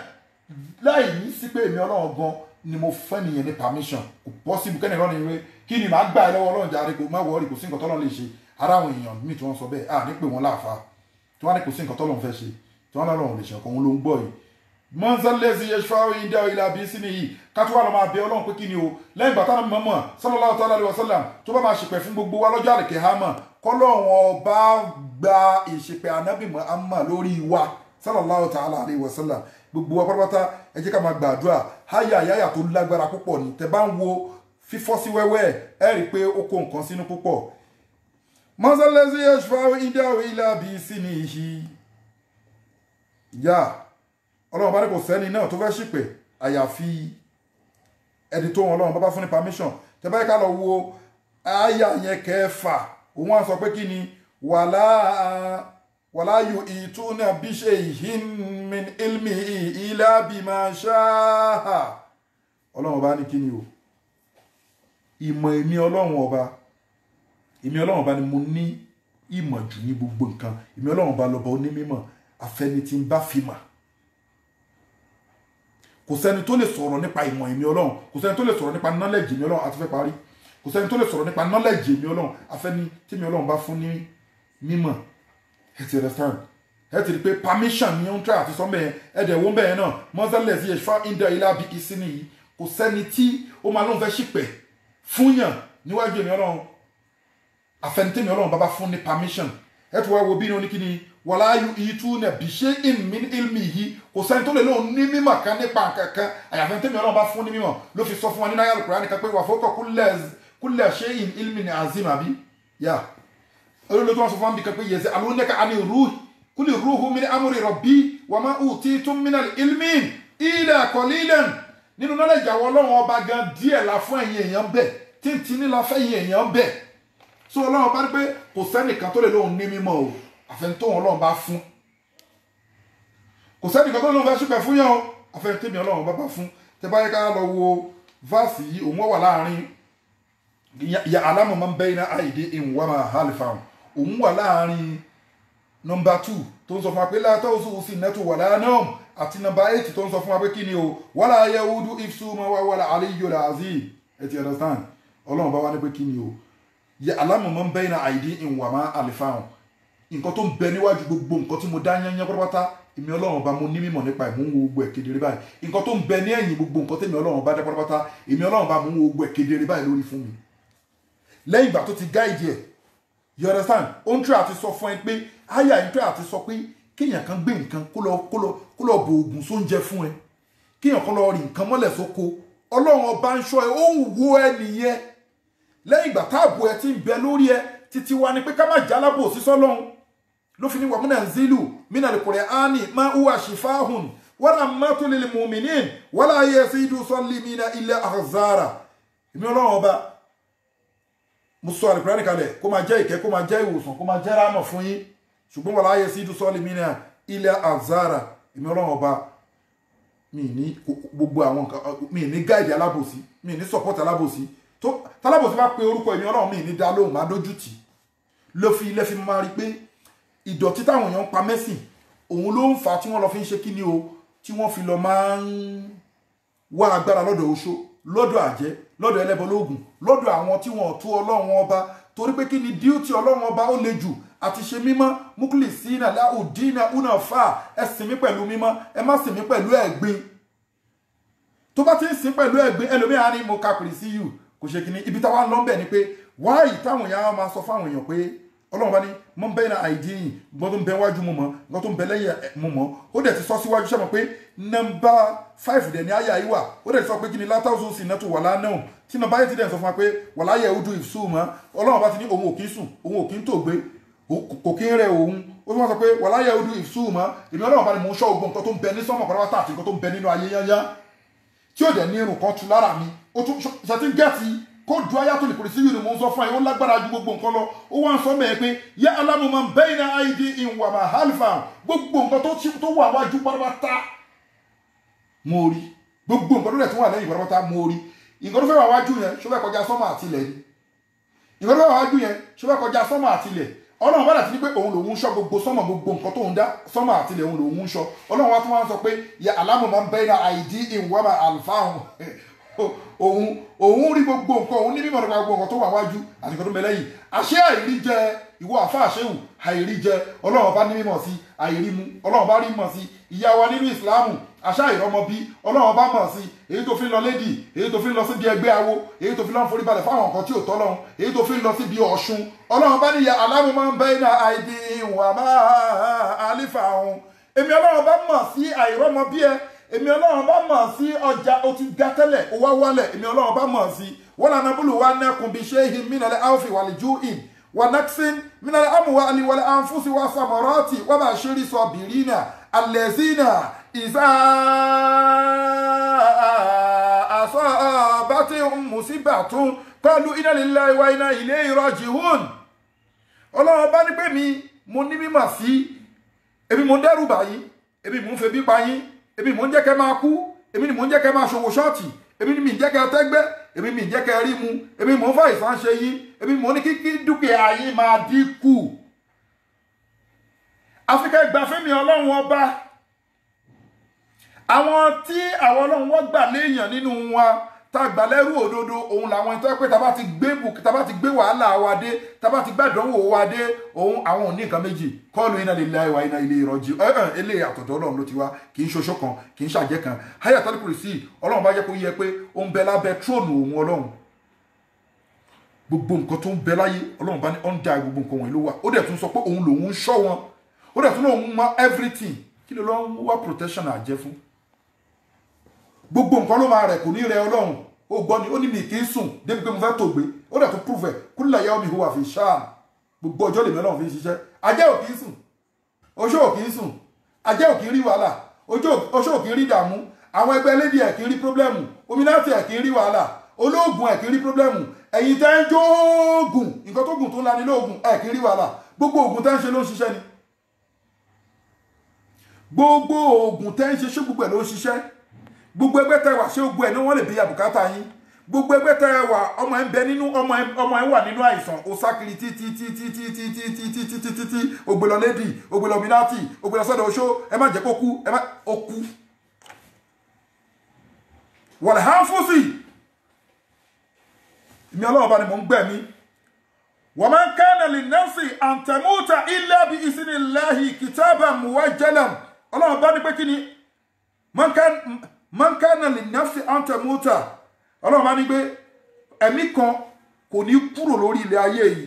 láì ní sí pé èmi ọlọ́run gan ni mo fẹ́ nìyẹn ní permission kò possible kẹ́ni ìrọ́ni ìwé kí ni màá gbà ẹ lọ́wọ́ ọlọ́run jàre kò má wọ́ọ̀rì kò sí nǹkan tọ́lọ́run lè ṣe ara àwọn èèyàn míì tí wọ́n sọ bẹ́ẹ̀ à ní pé wọ́n láàfa tí wọ́n ní kò sí nǹkan tọ́lọ́run fẹ́ ṣe tí wọ́n lọ́run lè ṣe ọkọ̀ òun ló ń gbọ́ yìí mọ́nsálẹ́sì yẹsùn ìdá ìlà bí sí nìyí ká tó wà lọ́ máa bẹ ọlọ́run pé kí ni o lẹ́yìn bàtà náà mọ̀mọ́ sallallahu ta'ala alaihi wasallam tó bá máa ṣìpẹ̀ fún gbogbo wa lọ́jọ́ àlìkìyámà kọ́lọ́run ọba gba ìṣìpẹ̀ ànábì Muhammad lórí wa sallallahu ta'ala alaihi wasallam gbogbo wa pátápátá ẹ jẹ́ ká máa gbàdúrà háyà yáyà tó lágbára púpọ̀ ni tẹ́ bá ń wo fífọ́ sí wẹ́wẹ́ ẹ rí i pé ó kó nǹkan sínú púpọ̀ mọ́sálẹ́sì yẹsùn ìdáwí ìlà bí sí nìyí yá ọlọ́run bá ní kò sẹ́ni náà tó fẹ́ ṣìpẹ̀ àyàfi ẹni tó wọn ọlọ́run bá fún ní permission tẹ́ bá yẹ ká lọ wo àyà yẹn kẹfà òun á sọ pé kí ni wàlá yu ìtúnà bí ṣe min ilmi illa bima sha'a ọlọ́run bá ní kí ni o ìmọ̀ èmi ọlọ́run ọba ni mo ní ìmọ̀ jù ní gbogbo nǹkan èmi ọlọ́run ọba lọ́ba onímọ̀ àfẹni tí ń bá fi mà kò sẹ́ni tó lè sọ̀rọ̀ nípa ìmọ̀ èmi ọlọ́run kò sẹ́ni tó lè sọ̀rọ̀ nípa knowledge èmi ọlọ́run àti fẹ́ parí kò sẹ́ni tó lè sọ̀rọ̀ nípa knowledge èmi ọlọ́run àfẹ́ni tí èmi ọlọ́run bá fún ní mímọ̀ ẹ ti understand ẹ ti rí pé permission ni ó ń try àti sọ́mbẹ̀ yẹn ẹ̀dẹ̀ wo ń bẹ̀ yẹn náà mọ́sálẹ̀ sí ẹ̀ṣọ́ ìdá ilá bí ìsín nìyí kò sẹ́ni tí ó máa lóun fẹ́ ṣìpẹ̀ fúnyàn níwájú èmi ọlọ́run àfẹ́ni tí èmi ọlọ́run bá fún ní permission ẹ ti wá wo bí ní oníkíni wàlá ìtúnà bí ṣe min ilmi yìí kò sẹ́ni tó lè lóun ní mímọ̀ kan nípa kankan àyàfẹ́ tí èmi ọlọ́run bá fún ní mímọ̀ ló fi sọ fún wa nínú ayélujára Kùránì kan pé wà fọ́kọ̀ kúlẹ̀ ṣe ilmi ní azim àbí yá olóòtú wọn sọ fún wa bí kan pé yẹsẹ alóńdẹ́ka àni ruh kúlì ruhu min amri rabbi wa ma utitum minal ilmi illa qalilan nínú náà ìjàwọ́ ọlọ́run ọba gan díẹ̀ la fún ẹ̀yin èèyàn bẹ̀ tíntìní la fẹ́ ẹ̀yin èèyàn bẹ̀ so ọlọ́run bá rí pé kò sẹ́nìkan tó lè lóun ní mímọ̀ o àfẹnitó ọlọ́run bá fún kò sẹ́nìkan tó lóun fẹ́ ṣùpẹ̀ fún yàn o àfẹnitó mi ọlọ́run bá fún tẹ bá yẹ ká lọ wo fásì yìí òun wà láàrin ya alamu man bayna aydihim wa ma khalfahum òun wà láàrin nọmba 2 tó ń sọ fún wa pé látọ́ òsù sí nẹ́tù wà lánàá àti nọmba 8 tó ń sọ fún wa pé kí ni o wala yaudu ifsuma wa wala aliyyul azim ẹ ti understand ọlọ́run bá wá ní pé kí ni o ya alamu man bayna aydihim wa ma khalfahum nǹkan tó ń bẹ níwájú gbogbo nǹkan tí mo dá yányán pátápátá èmi ọlọ́run bá mo ní mímọ̀ nípa ìmú wo gbogbo ẹ̀ kedere báyìí nǹkan tó ń bẹ ní ẹ̀yìn gbogbo nǹkan tèmi ọlọ́run bá dá pátápátá èmi ọlọ́run bá mo wo gbogbo ẹ̀ kedere báyìí lórí fún mi lẹ́yìn ìgbà tó ti gáìdì ẹ̀ you understand ó ń tẹ́ àti sọ fún ẹ pé àyà ń tẹ́ àti sọ pé kéèyàn kan gbé nǹkan kó lọ bo oògùn sóúnjẹ fún ẹ kéèyàn kan lọ rí nǹkan mọ́lẹ̀ sóko ọlọ́run ọba ń ṣọ́ ẹ ó ń wo ẹ nìyẹn lẹ́yìn ìgbà táàbù ẹ ti ń bẹ lórí ẹ títí wa ni pé ká má jálábò sí sọ́lọ́run ló fi ní wà múnà zilu mina al-Qur'ani ma huwa shifahun wa rahmatun lil mu'minin wala yazidu sallimina illa ahzara èmi ọlọ́run ọba mo sọ Al-Qur'ani kalẹ̀ kó máa jẹ́ ìkẹ́ kó máa jẹ́ ìwòsàn kó máa jẹ́ rámọ̀ fún yín ṣùgbọ́n wala yazidu sallimina illa ahzara èmi ọlọ́run ọba mi ní gbogbo àwọn nǹkan mi ní gáìdì alábòsí mi ní support alábòsí tó tálábòsí bá pe orúkọ èmi ọlọ́run mi ní dá lóhùn má dójú tì ló fi ilé fi máa rí pé ìdọ̀tí táwọn èèyàn ń pa mẹ́sìn òun ló ń fà tí wọ́n lọ fi ń ṣe kí ni o tí wọ́n fi lọ máa ń wá agbára lọ́dọ̀ oṣó lọ́dọ̀ àjẹ́ lọ́dọ̀ ẹlẹ́bọ lóògùn lọ́dọ̀ àwọn tí wọ́n tó ọlọ́run ọba torí pé kí ni díútì ọlọ́run ọba ó le jù àti ṣe mímọ́ mukhlisina lahu dina hunafa ẹ sìn mí pẹ̀lú mímọ́ ẹ má sìn mí pẹ̀lú ẹ̀gbin tó bá ti ń sìn pẹ̀lú ẹ̀gbin ẹlòmíràn ní mo ka kùrìsíyù kò ṣe kíní ibi táwa ń lọ bẹ̀ ni pé wáyì táwọn èèyàn máa sọ fáwọn èèyàn pé ọlọ́run bá ní mọ́ ń bẹ́ iná àìdíyìn gbọ́n tó ń bẹ wájú mu mọ́ gbọ́n tó ń bẹ lẹ́yìn mu mọ́ ó dẹ̀ ti sọ síwájú sẹ́mọ̀ pé nọ́mbà 5 dẹ̀ ní àyà yìí wà ó dẹ̀ ti sọ pé kí ni látàwọn sì náà tó wà lánàá tí nọ́mbà yìí ti dẹ̀ sọ fún wa pé wà láyẹ̀ ojú ìfṣù mọ́ ọlọ́run bá ti ní òun ò kí ń sùn òun ò kí ń tògbé kò kí ń rẹ òun ó tún wá sọ pé wà láyẹ̀ ojú ìfṣù mọ́ èmi ọlọ́run bá ní mò ń ṣọ́ ogun nǹkan tó ń bẹ ní sọ́mọ̀ pátápátá àti nǹkan tó ń bẹ nínú ayé yányá tí ó dẹ̀ ní irun kan tu lára mi ó tún ṣàtí gẹ́ẹ̀tì kó du ayatul kursiyu ni mo ń sọ fún ẹ ó lágbára ju gbogbo nǹkan lọ ó wá ń sọ mẹ́ẹ̀ pé yẹ alamu man bayna aydihim wa ma khalfahum gbogbo nǹkan tó wà wájú pátápátá mo rí gbogbo nǹkan tó dẹ̀ tó wà lẹ́yìn pátápátá mo rí nǹkan tó fẹ́ wà wájú yẹn ṣó fẹ́ kọjá sọ́mọ̀ àtilẹ̀ ni nǹkan tó fẹ́ wà wájú yẹn ṣó fẹ́ kọjá sọ́mọ̀ àtilẹ̀ ọlọ́run bá dà ti ní pé òun lòun ń ṣọ́ gbogbo sọ́mọ̀ gbogbo nǹkan tó ń dá sọ́mọ̀ àtilẹ̀ òun lòun ń ṣọ́ ọlọ́run wá tún wá ń sọ pé yẹ alamu man bayna aydihim wa ma khalfahum òun rí gbogbo nǹkan òun ní mímọ̀ nípa gbogbo nǹkan tó wà wájú àti nǹkan tó mẹ́lẹ́ yìí àṣẹ àìrí jẹ ìwọ àfa àṣẹwù àìrí jẹ ọlọ́run bá ní mímọ̀ sí àìrí mu ọlọ́run bá rí mọ̀ sí ìyá wa nínú ìsìláàmù àṣà ìrọmọ bí ọlọ́run bá mọ̀ sí èyí tó fi ń lọ lédì èyí tó fi ń lọ síbi ẹgbẹ́ awo èyí tó fi ń lọ forí balẹ̀ fáwọn nǹkan tí ò tọ́ lọ́hùn èyí tó fi ń lọ síbi ọ̀ṣun ọlọ́run bá níyà aláwọ̀ máa ń bẹ́ iná àìdí ìwà máa àlífà ọ̀hún èmi ọlọ́run bá mọ̀ sí àìrọmọ bí ẹ èmi ọlọ́run bá mọ̀ sí ọjà ó ti ga tẹ́lẹ̀ ó wá wálẹ̀ èmi ọlọ́run bá mọ̀ sí wọ́n lànà búlù wá nẹ́kùn bí ṣé hin mínàlẹ́ áwòfì wà lè jú in wà nẹ́kṣin mínàlẹ́ àmúwá àlìwọlẹ̀ àǹfùsì wà sàmọ̀rọ́ọ̀tì wọ́n bá ṣírí sọ bìrínà àlẹ́sínà ìsá àṣọ bàtí mùsíbàtún kọlu iná lílẹ̀ ìwà iná ilé ìrọ̀jìhún ọlọ́run bá ní pé mo ní mímọ̀ sí èmi mo ń dẹ́rù báyìí èmi mo ń febi pa yín èmi mò ń jẹ́ kẹ́ máa kú èmi ni mò ń jẹ́ kẹ́ máa ṣòwò ṣọ́ọ̀tì èmi ni mi ń jẹ́ kẹ́ tẹ́gbẹ́ èmi mi ń jẹ́ kẹ́ rí mu èmi mò ń fa ìsàn ṣe yín èmi mò ń ní kíkí dúkìá yín máa dínkù. Áfíríkà ìgbàfẹ́mi ọlọ́run ọba àwọn tí àwọn ọlọ́run wọ́n gbà léèyàn nínú wa tá a gbà lẹ́rú òdodo òun làwọn ìtọ́ pé tá bá ti gbé wàhálà wa dé tá bá ti gbàdánwò wa dé òun àwọn òní nǹkan méjì kọ́ọ̀lù iná lillahi wa iná ilé ìrọ̀jì eléyìí àtọ̀dọ̀ ọlọ́run ló ti wá kì í ṣoṣo kan kì í ṣàjẹ́ kan Ayatul Kursi ọlọ́run bá jẹ́ kó yẹ pé ó ń bẹ lábẹ́ tróònù òun ọlọ́run gbogbo nǹkan tó ń bẹ láyé ọlọ́run bá ní ọ̀ndà gbogbo nǹkan wọ̀nyí ló wà ó dẹ̀ tún sọ pé òun lòun ń ṣọ́ wọn ó dẹ̀ tún lòun mọ everything kí ló lọ́ ń wá protection àjẹ́ fún gbogbo nǹkan ló máa rẹ̀ kò ní rẹ ọlọ́run ó gbọ́ ni ó ní mi kì í sùn débi pé mo fẹ́ tó gbé ó dẹ̀ tó prove ẹ̀ kulla yawmin huwa fi sha'n gbogbo ọjọ́ lèmi ọlọ́run fi ń ṣiṣẹ́ ajẹ́ ò kì í sùn oṣó ò kì í sùn ajẹ́ ò kì í rí wàhálà oṣó ò kì í rí ìdààmú àwọn ẹgbẹ́ elédè ẹ̀ kì í rí pírọ́blẹ́mù ominati ẹ̀ kì í rí wàhálà olóògùn ẹ̀ kì í rí pírọ́blẹ́mù ẹ̀yin tẹ́ ń jó oògùn nǹkan tó gùn tó ń lani lóògùn ẹ̀ kì í rí wàhálà gbogbo oògùn tẹ́ ń ṣe ló ń ṣiṣẹ́ ni gbogbo oògùn tẹ́ ń ṣe ṣé gbogbo ẹ̀ ló ń ṣiṣẹ́ gbogbo ẹgbẹ́ tẹ́ wà ṣé gbogbo ẹ̀ ní wọ́n lè bí àbùkátà yín gbogbo ẹgbẹ́ tẹ́ wà ọmọ ẹ̀ ń bẹ nínú ọmọ ẹ̀ wà nínú àìsàn ó sákiri títí ògbèlọ lédì ògbèlọ minati ògbèlọ sọ́dọ̀ oṣó ẹ má jẹ́ kó kú ẹ má ó kú wọ̀lẹ̀ hánfúsì ìmí ọlọ́run bá ní mò ń gbẹ̀mí wa man kana linnafsi an tamuta illa bi iznillahi kitaban muwajjalan ọlọ́run bá ní pé kí ni man kana linnafsi an tamuta ọlọ́run bá ní pé ẹ̀mí kan kò ní kúrò lórí ilẹ̀ ayé yìí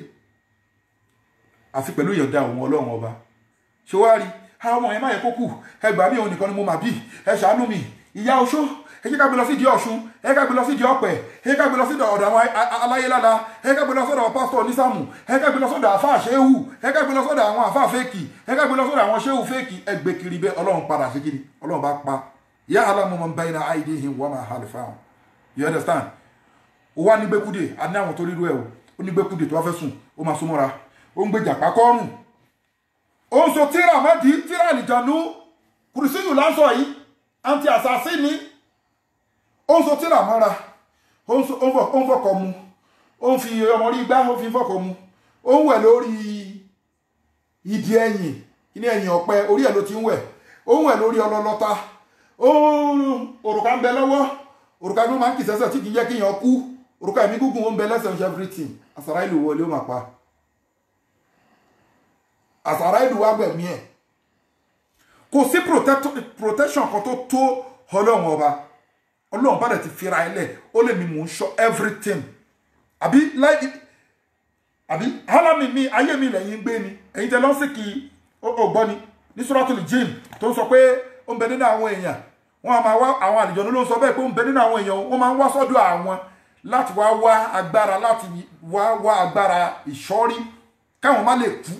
àfi pẹ̀lú ìyọ̀ǹda òun ọlọ́run ọba ṣé wá rí àwọn ọmọ yẹn má yẹ kó kù ẹ gbà mí òun nìkan ni mo mà bí ẹ ṣàánú mi ìyá oṣó ẹ jẹ́ ká gbé lọ sí di Ọ̀ṣun ẹ ká gbé lọ sí di Ọ̀pẹ ẹ ká gbé lọ sí ọ̀dọ̀ àwọn aláyélálá ẹ ká gbé lọ sọ́dọ̀ pásítọ̀ onísàmù ẹ ká gbé lọ sọ́dọ̀ àfáà ṣéhù ẹ ká gbé lọ sọ́dọ̀ àwọn àfáà fèkì ẹ ká gbé lọ sọ́dọ̀ àwọn ṣéhù fèkì ẹ gbé kiri bẹ́ẹ̀ ọlọ́run padà sí kiri ọlọ́run bá pa ya'lamu man bayna aydihim wa ma khalfahum you understand ó wá ní gbẹ́kúdè a ní àwọn tó rírú ẹ̀ ó ní gbẹ́kúdè tó wá fẹ́ sùn ó máa súnmọ́ra ó ń gbé jàpá kọ́rùn ó ń so tíra mọ́dí tíra àlìjànú kùrìsíyù láńsọ yìí àǹtí àsásí ni ó ń so tíra mọ́ra ó ń fọkọ̀ mu ó ń fi ọmọ rí gbá ó fi fọkọ̀ mu ó ń wẹ̀ lórí ìdí ẹ̀yìn ilé ẹ̀yìn ọ̀pẹ orí ẹ̀ ló ti ń wẹ̀ ó ń wẹ̀ lórí ọlọ́lọ́ta òrùka ń bẹ lọ́wọ́ òrùka ló máa ń kì sẹ́sẹ̀ tí kì í jẹ́ kéèyàn kú orúkọ ẹ̀mí gúngùn ó ń bẹ lẹ́sẹ̀ ń ṣe everything àsàrà ìlú wọlé ó máa pa àsàrà ìlú wá gbẹ̀mí ẹ̀ kò sí protection kan tó tó ọlọ́run ọba ọlọ́run bá dẹ̀ ti fira ẹ lẹ̀ ó lè mi mò ń ṣọ́ everything àbí hálàmì mi ayé mi lẹ́yìn gbé ni ẹ̀yin tẹ́ lọ́sìkì ọgbọ́n ni ní Suratul Jinn tó ń sọ pé ó ń bẹ nínú àwọn èèyàn wọ́n á máa wá àwọn àlùjọ̀nnú ló ń sọ bẹ́ẹ̀ pé ó ń bẹ nínú àwọn èèyàn wọ́n máa ń wá sọ́dọ̀ àwọn láti wá agbára láti wá agbára ìṣọ́rí káwọn má lè kú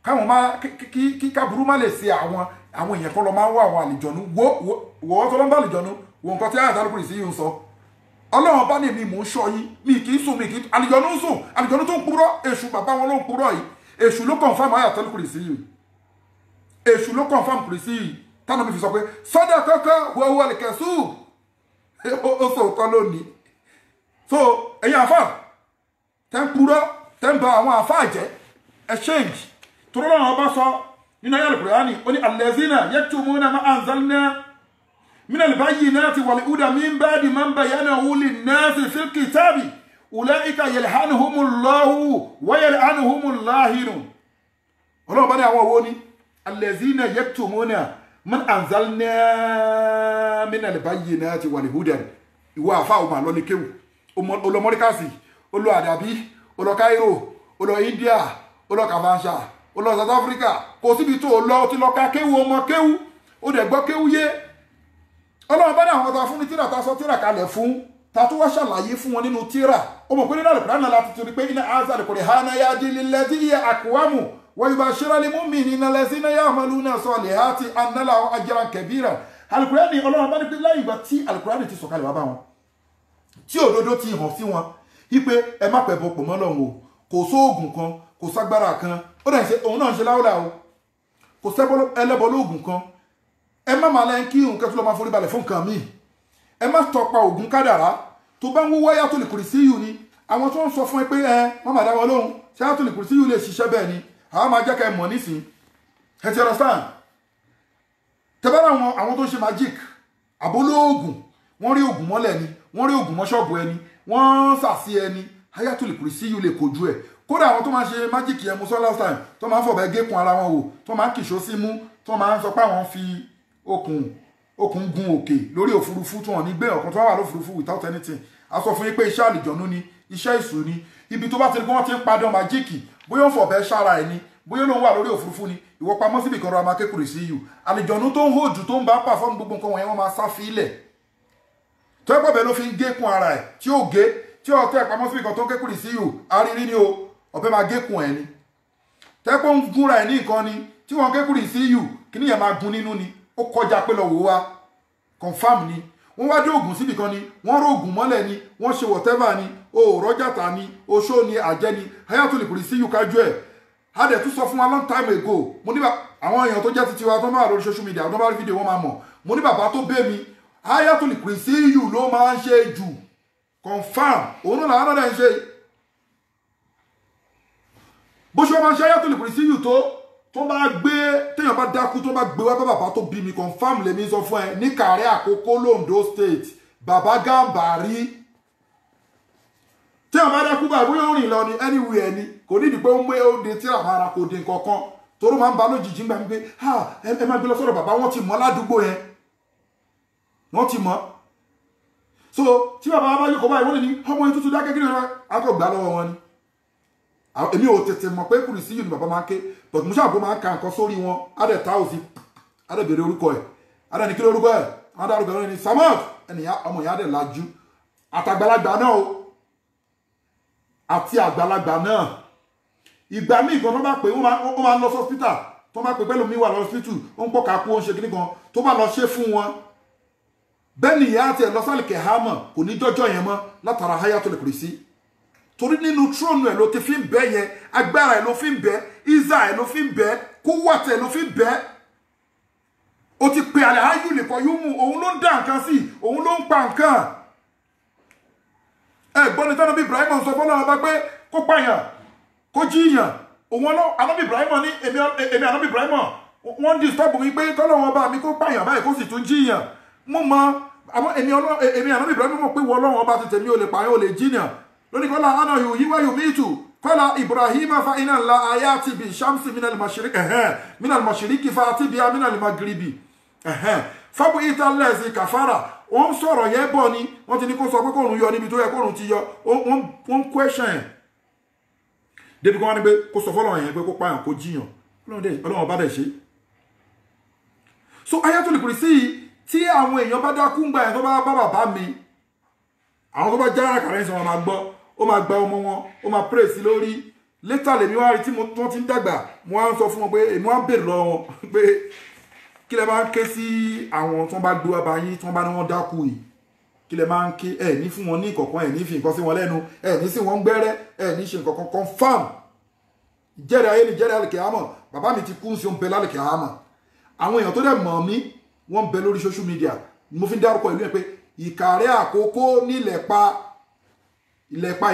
káwọn má kí káburú má lè ṣe àwọn èèyàn kan lọ máa ń wá àwọn àlùjọ̀nnú wọ́ tó ló ń bá àlùjọ̀nnú wo nǹkan tí Ayatul Kursi yìí ń sọ ọlọ́run bá ní mi mò ń ṣọ́ yín mi kì í sùn mi kì í àlùjọ̀nnú ń sùn àlùjọ̀nnú tó ń purọ́ èṣù bàbá wọn ló ń purọ́ yìí èṣù ló confirm Ayatul Kursi yìí èṣù ló confirm Kursi yìí tánà mi fi sọ pé sọ́dọ̀ kọ́kọ́ wọ́wọ́ lè kẹ̀sù ó sọ òótọ́ lónìí so ẹ̀yin àfà tẹ́ ń purọ́ tẹ́ ń ba àwọn àfà jẹ́ exchange tó lọ́wọ́ bá sọ nínú ayé Al-Qur'ani ó ní allazina yaktumuna ma anzalna minal bayyinati wal huda min ba'di man bayyanahu lin-nasi fil kitabi ulaika yal'anuhumullahu wa yal'anuhumul lahirun ọlọ́wọ́ bá ní àwọn owó ní allazina yaktumuna man anzalna minal bayyinati wal huda ìwọ àfà ó máa lọ ní kéwù olo Mọ́ríkàsì olo àdàbí olo Cairo olo India olo Kavansha olo South Africa kò síbi tó lọ tí lọ ká kéwù ọmọ kéwù ó dẹ̀ gbọ́ kéwù yé ọlọ́run bá ní àwọn ta fún ní tíra ta sọ tíra kalẹ̀ fún ta tó wá ṣàlàyé fún wọn nínú tíra ó mọ̀ pé nínú Al-Qur'an láti torí pé iná azal Qur'ana yahdi lillati hiya aqwamu wa yubashshiru al-mu'minina allazina ya'maluna salihati anna lahum ajran kabira Al-Qur'an ní ọlọ́run bá ní pé láì ìgbà tí Al-Qur'an ti sọ̀kalẹ̀ wá bá wọn tí òdodo ti hàn sí wọn wípé ẹ má pẹ̀ bọ̀ pọ̀ mọ́ lọ́hùn o kò sóògùn kan kò ságbára kan ó dẹ̀ ṣe òun náà ń ṣe láwùlà o kò ẹlẹ́bọ lóògùn kan ẹ má máa lẹ́yìn kí nǹkan tó lọ́ máa forí balẹ̀ fún nǹkan míì ẹ má tọpa ògùn kádàrá tó bá ń wúwọ́ Ayatul Kursi yìí ni àwọn tó ń sọ fún ẹ pé ẹ má máa dá wọn lóhùn ṣé Ayatul Kursi yìí lè ṣiṣẹ́ bẹ́ẹ̀ ni àwọn máa jẹ́ ká ẹ mọ̀ nísìn ẹ ti understand tẹ́bára àwọn tó ń ṣe magic àbólóògùn wọ́n rí ògùn mọ́lẹ̀ ni wọ́n rí ògùn mọ́ ṣọ́ọ̀bù ẹni wọ́n sàsí ẹni Ayatul Kursi yìí lè kojú ẹ̀ kódà àwọn tó máa ṣe májíkì ẹmu sọ last time tó máa ń fọ̀bẹ gékun ara wọn wò tó máa ń kìṣó sí mú tó máa ń sọ pé àwọn fi okùn gun òkè lórí òfurufú tó hàn ní gbé ọ̀kan tó wà lófurufú without anything a sọ fún yín pé iṣẹ́ àlùjọ̀nú ni iṣẹ́ èṣù ni ibi tó bá ti rí pé wọ́n ti ń padà májíkì bóyá ó ń fọ̀bẹ ṣára ẹ̀ ni bóyá ló ń wà lórí òfurufú ni ìwọ pamọ́ síbi kan rọ máa ké Kursi yìí àlùjọ̀nú tó ń hòjù tó ń bá pàfọ́ọ̀mù gbogbo nǹkan wọ̀nyẹn wọ́n máa sá fi ilẹ̀ tó ẹ̀pọ̀ bẹ́ẹ̀ ló fi ń gékun ara ẹ̀ tí ó gé tí ọ̀tọ̀ ẹ̀ pamọ́ síbi kan tó ń ké Kursi yìí arírí ni o ọ̀bẹ máa gékun ẹ̀ ni tẹ́pọ̀ ń gúnra ẹ̀ ní nǹkan ni tí wọ́n ké Kursi yìí kí níyẹn máa gun nínú ni ó kọjá pé lọ wò wá confam ni wọ́n wá dé oògùn síbi kan ni wọ́n ró oògùn mọ́lẹ̀ ni wọ́n ṣe whatever ni o rọ́jàtà ni oṣó ni àjẹ́ ni Ayatul Kursi yìí kájú ẹ̀ a dẹ̀ tún sọ fún wa long time ago mo ní àwọn èèyàn tó jẹ́ titi wa tó máa lórí social media tó máa rí fídíò wọn máa mọ̀ mo ní bàbá tó bẹ́ mi Ayatul Kursi yìí ló máa ń ṣe jù confam òun náà làwọn náà ń ṣe bó ṣe wọ́n máa ń ṣe Ayatul Kursi yìí tó bá gbé téèyàn bá dákú tó bá gbé wá bá bàbá tó bí mi confam lèmi sọ fún ẹ ní Kàrẹ́ Àkókó l'Ondo State bàbá Gàmbàrí téèyàn bá dákú báyìí bóyá ó rìn lọ ní anywhere ni kò nídìí pé ó mú oúnjẹ tí àwọn ará kò dín kankan toró máa ń ba lójijì ń gbà mí pé ẹ máa gbé lọ sọ́dọ̀ bàbá wọn ti mọ̀ ládùúgbò yẹn wọ́n ti mọ̀ so tí bàbá bá yóò kọ́ báyìí wọ́n lè ní ọmọ yẹn tuntun dákẹ́ kí ni wọ́n gbà lọ́wọ́ wọn ni èmi ò tètè mọ̀ pé Kursi yìí ni bàbá máa ń ké but mo ṣàbò máa ń ka nǹkan sórí wọn adẹ̀ ta òsì adẹ̀ bèrè orúkọ ẹ̀ adẹ̀ ní kí lórúkọ ẹ̀ wọ́n dá orúkọ ẹ̀ ní Samad ẹnìyàn ọmọ ìyá adẹ̀ lajú àtàgbàlagbà náà o àti àgbàlagbà náà ìgbà míì kan tó bá pè wọ́n máa ń lọ hospital tó bá pè pẹ́lú mi wà lọ hospital ó ń pọ̀ kápú ó ń ṣe kíní kan tó bá lọ ṣe fún wọn bẹ́ẹ̀ ni ìyá àti ẹ̀ lọ sálì kẹ̀hámọ̀ kò ní jọ́jọ́ yẹn mọ́ látara Ayatul Kursi torí nínú tróònù ẹ̀ ló ti fi ń bẹ́ yẹn agbára ẹ̀ ló fi ń bẹ́ ìzà ẹ̀ ló fi ń bẹ́ kúwàtẹ̀ ẹ̀ ló fi ń bẹ́ o ti pe àlẹ́ ayú lè kọ́ yóò mú òun ló ń dá nǹkan sí òun ló ń pa nǹkan ẹ̀gbọ́n ní tánàbí Ibrahim sọ fọ́nà ọba pé kó pààyàn kó jíyàn òun ọlọ́ anábì Ibrahim ní èmi anábì Ibrahim wọ́n disturb mi pé kọ́lọ́wọ́n ọba mi kó pààyàn báyìí kó sì tún jíyàn mo mọ àmọ́ èmi ànábì Ibrahim mọ̀ pé wọ́n Ọlọ́run ọba ti tẹ̀mí ò lè pààyàn ò lè jiyàn lónìí kọ́lá ana yuhyi wa yumitu kọ́lá Ibrahim fa inna la ayati bi shamsi minal mashriqi fa ati biha minal maghribi fábù ìtàlẹ́sì kàfàrà wọ́n sọ̀rọ̀ yẹn bọ̀ ni wọ́n ti ní kó sọ pé kóòrùn yọ níbi tó yẹ kóòrùn ti yọ wọ́n question ẹ̀ débi kan wá ní pé kó sọ fọ́lọ̀ yẹn pé kó pààyàn kó jiyàn Ọlọ́run bá dẹ̀ ṣe. So Ayatul Kursi tí àwọn èèyàn bá dákú ń gbà yẹn tó bá bàbá mi àwọn tó bá jára kàrẹ́ ìṣàn wọn máa gbọ́ ó máa gba ọmọ wọn ó máa pray sí lórí létà lèmi wá rí tí wọ́n ti ń dàgbà mo wá ń sọ fún wọn pé èmi wá ń bèrè lọ wọn pé kí lẹ máa ń ké sí àwọn tó bá gbé wá bá yín tó bá ní wọ́n dákú yìí kí lẹ máa ń ké ẹ ní fún wọn ní ìkọ̀kan ẹ ní fi nǹkan sí wọn lẹ́nu ẹ ní sí wọn gbẹ́rẹ́ ẹ ní ṣe nǹkan kan confam jẹ́rìí ayé ni jẹ́rìí àlèkè àmọ́ bàbá mi ti kú sí òun bẹ lálèkè àmọ́ àwọn èèyàn tó dẹ̀ mọ̀ mí wọ́n bẹ lórí social media mo fi ń dárúkọ ìlú yẹn pé Ìkàrẹ́ Àkókó nílẹ̀pa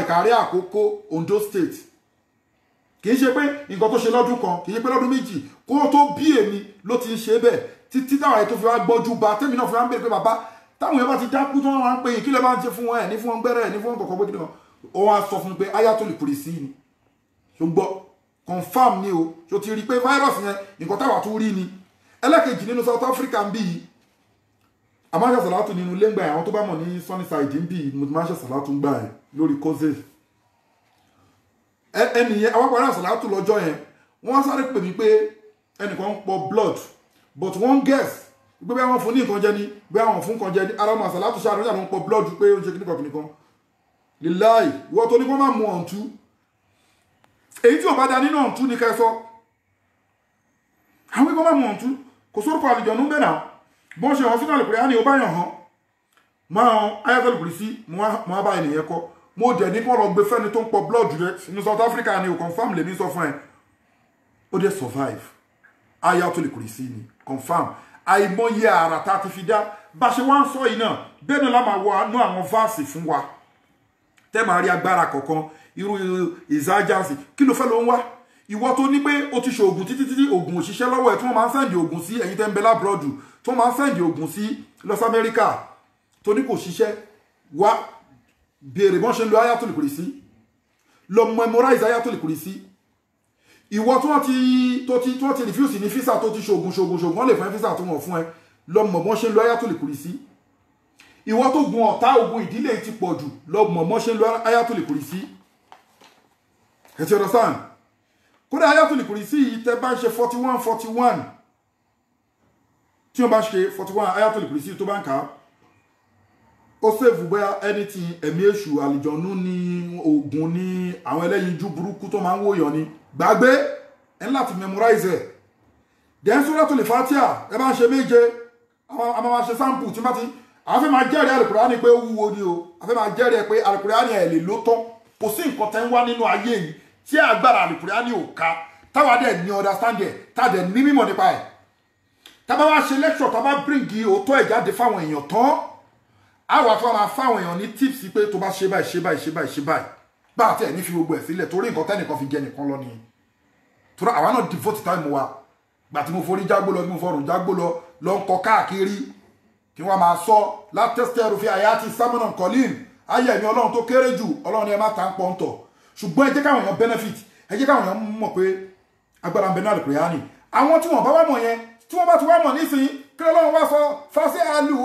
Ìkàrẹ́ Àkókó Ondo State kì í ṣe pé nǹkan tó ṣe lọ́dún kan kì í ṣe pé lọ́dún méjì kó tó bí èmi ló ti ń ṣe bẹ́ẹ̀ títí táwọn ètò fi wá gbọ́jú ba tèmi náà fi wá ń bèrè pé bàbá táwọn èèyàn bá ti dákú tó wọn wá ń pè yín kí lè bá ń ṣe fún wọn ẹ̀ ní fún wọn gbẹ́rẹ́ ẹ̀ ní fún wọn kọ̀ọ̀kan gbé kíkan ó wá sọ fún mi pé Ayatul Kursi ni ṣó gbọ́ confam ni o ṣó ti rí i pé virus yẹn nǹkan táwa tún rí ni ẹlẹ́kejì nínú South Africa ń bí yìí àmáṣe sàlátù nínú lẹ́ngbà àwọn tó bá mọ̀ ní Sunnyside ń bí yìí mo ti máa ń ṣe sàlátù ń gbà ẹ̀ lórí kọ́sẹ̀ ẹnìyẹn àwọn àpárá sàlátù lọ́jọ́ yẹn wọ́n sáré pè mí pé ẹnìkan ń pọ blood but one guess pé bí àwọn fún ní nǹkan jẹ ní bí àwọn fún nǹkan jẹ ní ara ọmọ sàlátù ṣáà lọ́jà ló ń pọ blood pé ó ń ṣe kíníkan kíníkan líláì ìwọ tó ní kó má mu ọ̀ǹtú èyí tí ò bá da nínú ọ̀ǹtú ní kẹsọ́ àwọn ikọ̀ má mu ọ̀ǹtú kò sórúkọ àlìjọ̀nú bẹ́ẹ̀ náà bọ́n ṣe hàn sínú àlùkùrẹ́ á ní ó bá yàn hàn máa Ayatul Kursi mo á bá ènìyàn kọ́ mo dẹ̀ ní kọ́ lọ gbé fẹ́ni tó ń pọ blood rẹ ní South Africa ni ò confam lèmi sọ fún ẹ ó dẹ̀ survive Ayatul Kursi ni confam àìmọye àrà tá a ti fi dá bá ṣe wá ń sọ yìí náà bẹ́ẹ̀ náà la máa wọ inú àwọn fáàsì fún wa tẹ́ máa rí agbára kọ̀ọ̀kan irú ìzájáǹsì kí ló fẹ́ ló ń wá ìwọ tó ní pé o ti ṣe oògùn títí oògùn òṣìṣẹ́ lọ́wọ́ ẹ̀ tí wọ́n máa ń sẹ́ndì oògùn sí ẹ̀yin tẹ́ ń bẹ lábúrọ̀dù tí wọ́n máa ń sẹ́ndì oògùn sí Los America tó ní kò ṣiṣẹ́ wá béèrè bọ́n ṣe ń lo Ayatul Kursi lọ memorize Ayatul Kursi ìwọ tí wọ́n ti refuse ní físà tó ti ṣoògùn wọ́n lè fún ẹ físà tó wọ́n fún ẹ lọ mọ̀ bọ́n ṣe ń lo Ayatul Kursi ìwọ tó gun ọ̀tá ogun ìdílé ti pọ̀ jù lọ mọ̀ bọ́n ṣe ń lo Ayatul Kursi ẹ ti understand kódà Ayatul Kursi yìí tẹ́ bá ń ṣe 41 tí wọ́n bá ṣe 41 Ayatul Kursi tó bá ń kà á ó sèvù bóyá anything ẹ̀mí èṣù àlìjọ̀nú ní oògùn ní àwọn ẹlẹ́yinjú burúkú tó máa ń wòyàn ni gbàgbé ẹ ní láti memorize ẹ̀ then Suratul Fatiha ẹ bá ń ṣe méje a máa ṣe sample tí wọ́n bá ti àwọn fẹ́ máa jẹ́rìí Al-Qur'ani pé ó wúwo ni o a fẹ́ máa jẹ́rìí pé Al-Qur'ani ẹ̀ lè ló tán kò sí nǹkan tẹ́ ń wá nínú ayé yìí tí agbára Al-Qur'ani ò ká táwa dẹ̀ ní understand ẹ̀ tá dẹ̀ ní mímọ̀ nípa ẹ̀ tá bá wá ṣe lecture tá bá bring òótọ́ ẹ̀ jáde fáwọn èèyàn tán àwa tó máa fáwọn èèyàn ní tips pé tó bá ṣe báyìí bá àti ẹ̀ ní fi gbogbo ẹ̀ sílẹ̀ torí nǹkan tẹ́nìkan fi jẹ nìkan lọ ni torí àwa náà devote time wa gbà tí mo forí jágbó lọ tí mo fọrùn jágbó lọ ń kọ káàkiri kí wọ́n máa sọ látẹ́sítẹ́rù fi àyà ti sámúnà kọ́lín ayé ẹ̀mí ọlọ́run tó kéré jù ọlọ́run ni ẹ má ta ń pọ̀ ń tọ̀ ṣùgbọ́n ẹ jẹ́ káwọn èèyàn benefit ẹ jẹ́ káwọn èèyàn mọ̀ pé agbára ń bẹ náà Al-Qur'ani àwọn tí wọ́n bá wá mọ̀ yẹn tí wọ́n bá ti wá mọ̀ nísìnyí kí ọlọ́run wá sọ fásí àlù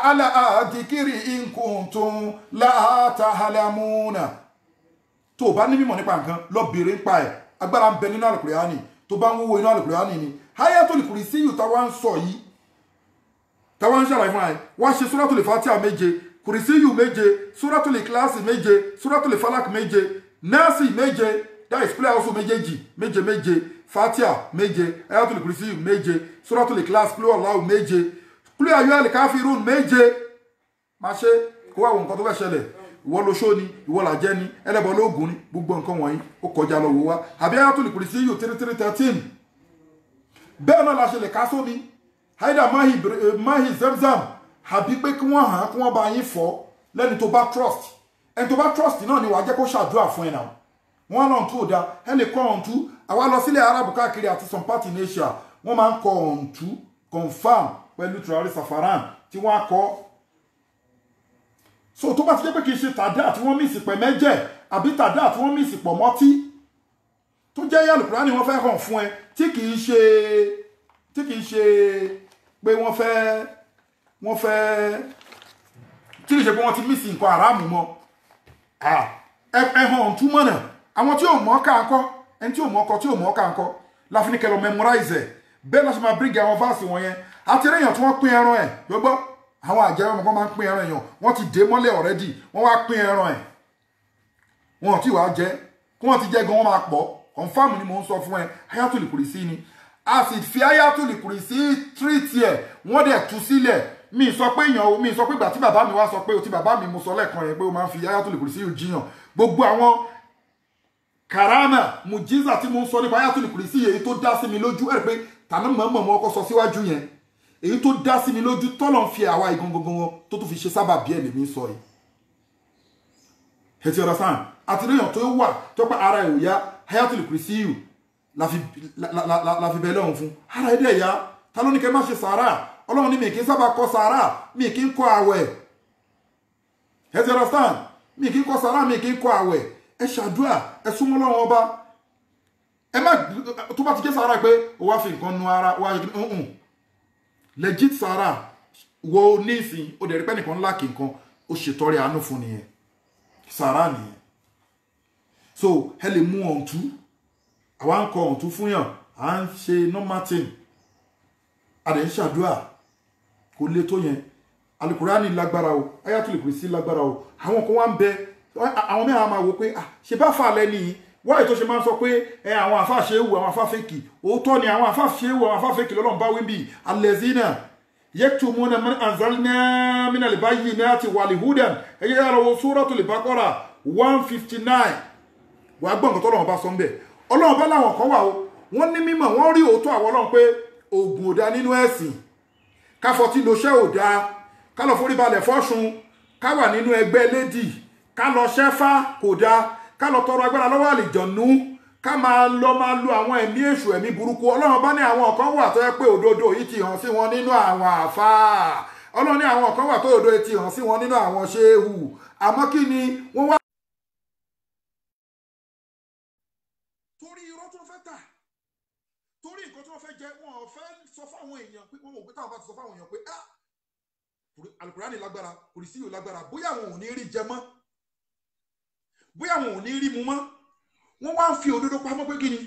àlà àdìkiri in kuntum la ta'lamuna tó bá ní mímọ̀ nípa nǹkan lọ bèèrè ń pa ẹ̀ agbára ń bẹ nínú Al-Qur'ani tó bá ń wúwo inú Al-Qur'ani ni Ayatul Kursi yìí táwa ń sọ yìí táwa ń ṣàlàyé fún ẹ wá ṣe Suratul Fatiha méje Kursi yìí méje Suratul Ikhlas méje Suratul Falak méje Nasi méje that is prayer also méje Fatiha méje Ayatul Kursi méje Suratul Ikhlas Qul Huwallahu méje Qul ya ayyuhal kafirun méje má ṣe kó wá wo nǹkan tó fẹ́ ṣẹlẹ̀ ìwọ ló ṣó ni ìwọ làjẹ́ ni ẹlẹ́bọ lóògùn ni gbogbo nǹkan wọ̀nyí ó kọjá lọ wò wá àbí Ayatul Kursi yìí 3313 bẹ́ẹ̀ náà la ṣe lè ká sómi haida mahi Zamzam àbí pé kí wọ́n hàn kí wọ́n bá yín fọ́ lẹ́ni tó bá trust ẹni tó bá trust náà ni wàá jẹ́ kó ṣàdúrà fún ẹ náà wọ́n náà tó dáa ẹ lè kọ́ ọ̀ǹtú àwa lọ sílẹ̀ Arab káàkiri àti some part in Asia wọ́n máa ń kọ ọ̀ǹtú confam pẹ̀lú tùràrí safaran tí wọ́n á kọ́ so tó bá ti jẹ́ pé kì í ṣe tàdá tí wọ́n mísì pẹ̀ mẹ́jẹ̀ àbí tàdá tí wọ́n mísì pọ̀ mọ́tí tó jẹ́ àyá Al-Qur'ani wọ́n fẹ́ hàn fún ẹ tí kì í ṣe pé wọ́n fẹ́ tí kì í ṣe pé wọ́n ti mísì nǹkan àrámù mọ́ ẹ̀hàn túmọ̀ náà àwọn tí ò mọ̀ káàkọ́ ẹni tí ò mọ̀ ọkọ tí ò mọ̀ káàkọ́ láfi ní kẹlọ memorize ẹ̀ bẹ́ẹ̀ lọ́sọ̀ máa bírígì àwọn fáàsì wọn yẹn àti èèyàn tí wọ́n pín ẹran ẹ̀ gbogbo àwọn àjẹrẹ ọmọ kan máa ń pín ẹran èèyàn wọ́n ti dé mọ́lẹ̀ already wọ́n wá pín ẹran ẹ̀ wọn tí wàá jẹ kí wọ́n ti jẹ gan wọ́n máa pọ̀ confam ni mò ń sọ fún ẹ Ayatul Kursi ni a sì fi Ayatul Kursi treat ẹ̀ wọ́n dẹ̀ tú sílẹ̀ mi sọ pé èèyàn mi sọ pé ìgbà tí bàbá mi wá sọ pé o ti bàbá mi mo sọ lẹ́ẹ̀kan yẹn pé o máa ń fi Ayatul Kursi yóò jiyàn gbogbo àwọn karama mujiza tí mo ń sọ nípa Ayatul Kursi èyí tó dá sí mi lójú ẹ̀ pé tàná mọ̀ọ́mọ̀ mọ́ ọkọ̀ sọ síwájú yẹn èyí tó dá sí mi lójú tọ́lọ̀ ń fi àwa ìgangangan tó tún fi ṣe sábà bí ẹ̀ lèmi sọ yìí ẹ ti ọ̀rọ̀ sáà àti lèèyàn tó wà tó pé ara ẹ̀ ò yá Ayatul Kursi yìí la fi bẹ̀ lọ́hùn fún ara ẹ̀ dẹ̀ yá ta ló ní kẹ́ má ṣe sàárà ọlọ́run ní mi kì í sábà kọ sàárà mi kì í kọ àwẹ̀ ẹ ti ọ̀rọ̀ sáà mi kì í kọ sàárà mi kì í kọ àwẹ̀ ẹ ṣàdúrà ẹ súnmọ́ lọ́wọ́ ọba ẹ má tó bá ti ké sàárà pé o wá fi nǹkan nu ara wá legit sàárà wo ní ìsìn o dẹ̀ rí pé nìkan ńlá kì nǹkan o ṣètọrẹ àánú fún nìyẹn sàárà nìyẹn so ẹ lè mú ọ̀ǹtú àwa ń kọ ọ̀ǹtú fún yàn à ń ṣe normal thing a dẹ̀ ń ṣàdúrà kò le tó yẹn Al-Qur'ani lágbára o Ayatul Kursi lágbára o àwọn kan wá ń bẹ àwọn mẹ́rin máa wò pé ṣe bá fà lẹ́ni yìí wáyé tó ṣe máa ń sọ pé àwọn àfáà ṣe é wù àwọn àfáà fèkì òótọ́ ni àwọn àfáà ṣe é wù àwọn àfáà fèkì lọ́lọ́run bá wí bí allazina yaktumuna ma anzalna minal bayyinati wal hudan ẹ̀yẹ́ yára wo Suratul Baqara 159 wà á gbọ́n nǹkan tọ́lọ́run bá sọ ń bẹ̀ ọlọ́run bá láwọn kan wà o wọ́n ní mímọ̀ wọ́n rí òótọ́ àwọn ọlọ́run pé oògùn ò dá nínú ẹ̀sìn káfọ́tí lóṣẹ́ ò dá ká lọ forí balẹ̀ fọ́ṣun ká wà nínú ẹgbẹ́ lédì ká lọ ṣẹ́fá kò dáa ká lọ tọrọ agbára lọ́wọ́ àlìjọ̀nú ká máa lo àwọn ẹ̀mí èṣù ẹ̀mí burúkú ọlọ́run bá ní àwọn kan wà tó yẹ pé òdodo yìí ti hàn sí wọn nínú àwọn àfáà ọlọ́run ní àwọn kan wà tó òdodo ti hàn sí wọn nínú àwọn ṣéhù àmọ́ kí ni wọ́n wá. torí irọ́ tó fẹ́ tà torí nǹkan tó fẹ́ jẹ wọn ò fẹ́ sọ fáwọn èèyàn pé wọn ò pé táwọn bá ti sọ fáwọn èèyàn pé Al-Qur'ani lágbára Kursi yóò lágbára bóyá àwọn ò ní rí jẹ mọ́ bóyá àwọn ò ní rí mu mọ́ wọ́n wá ń fi òdodo pamọ́ pé kí ni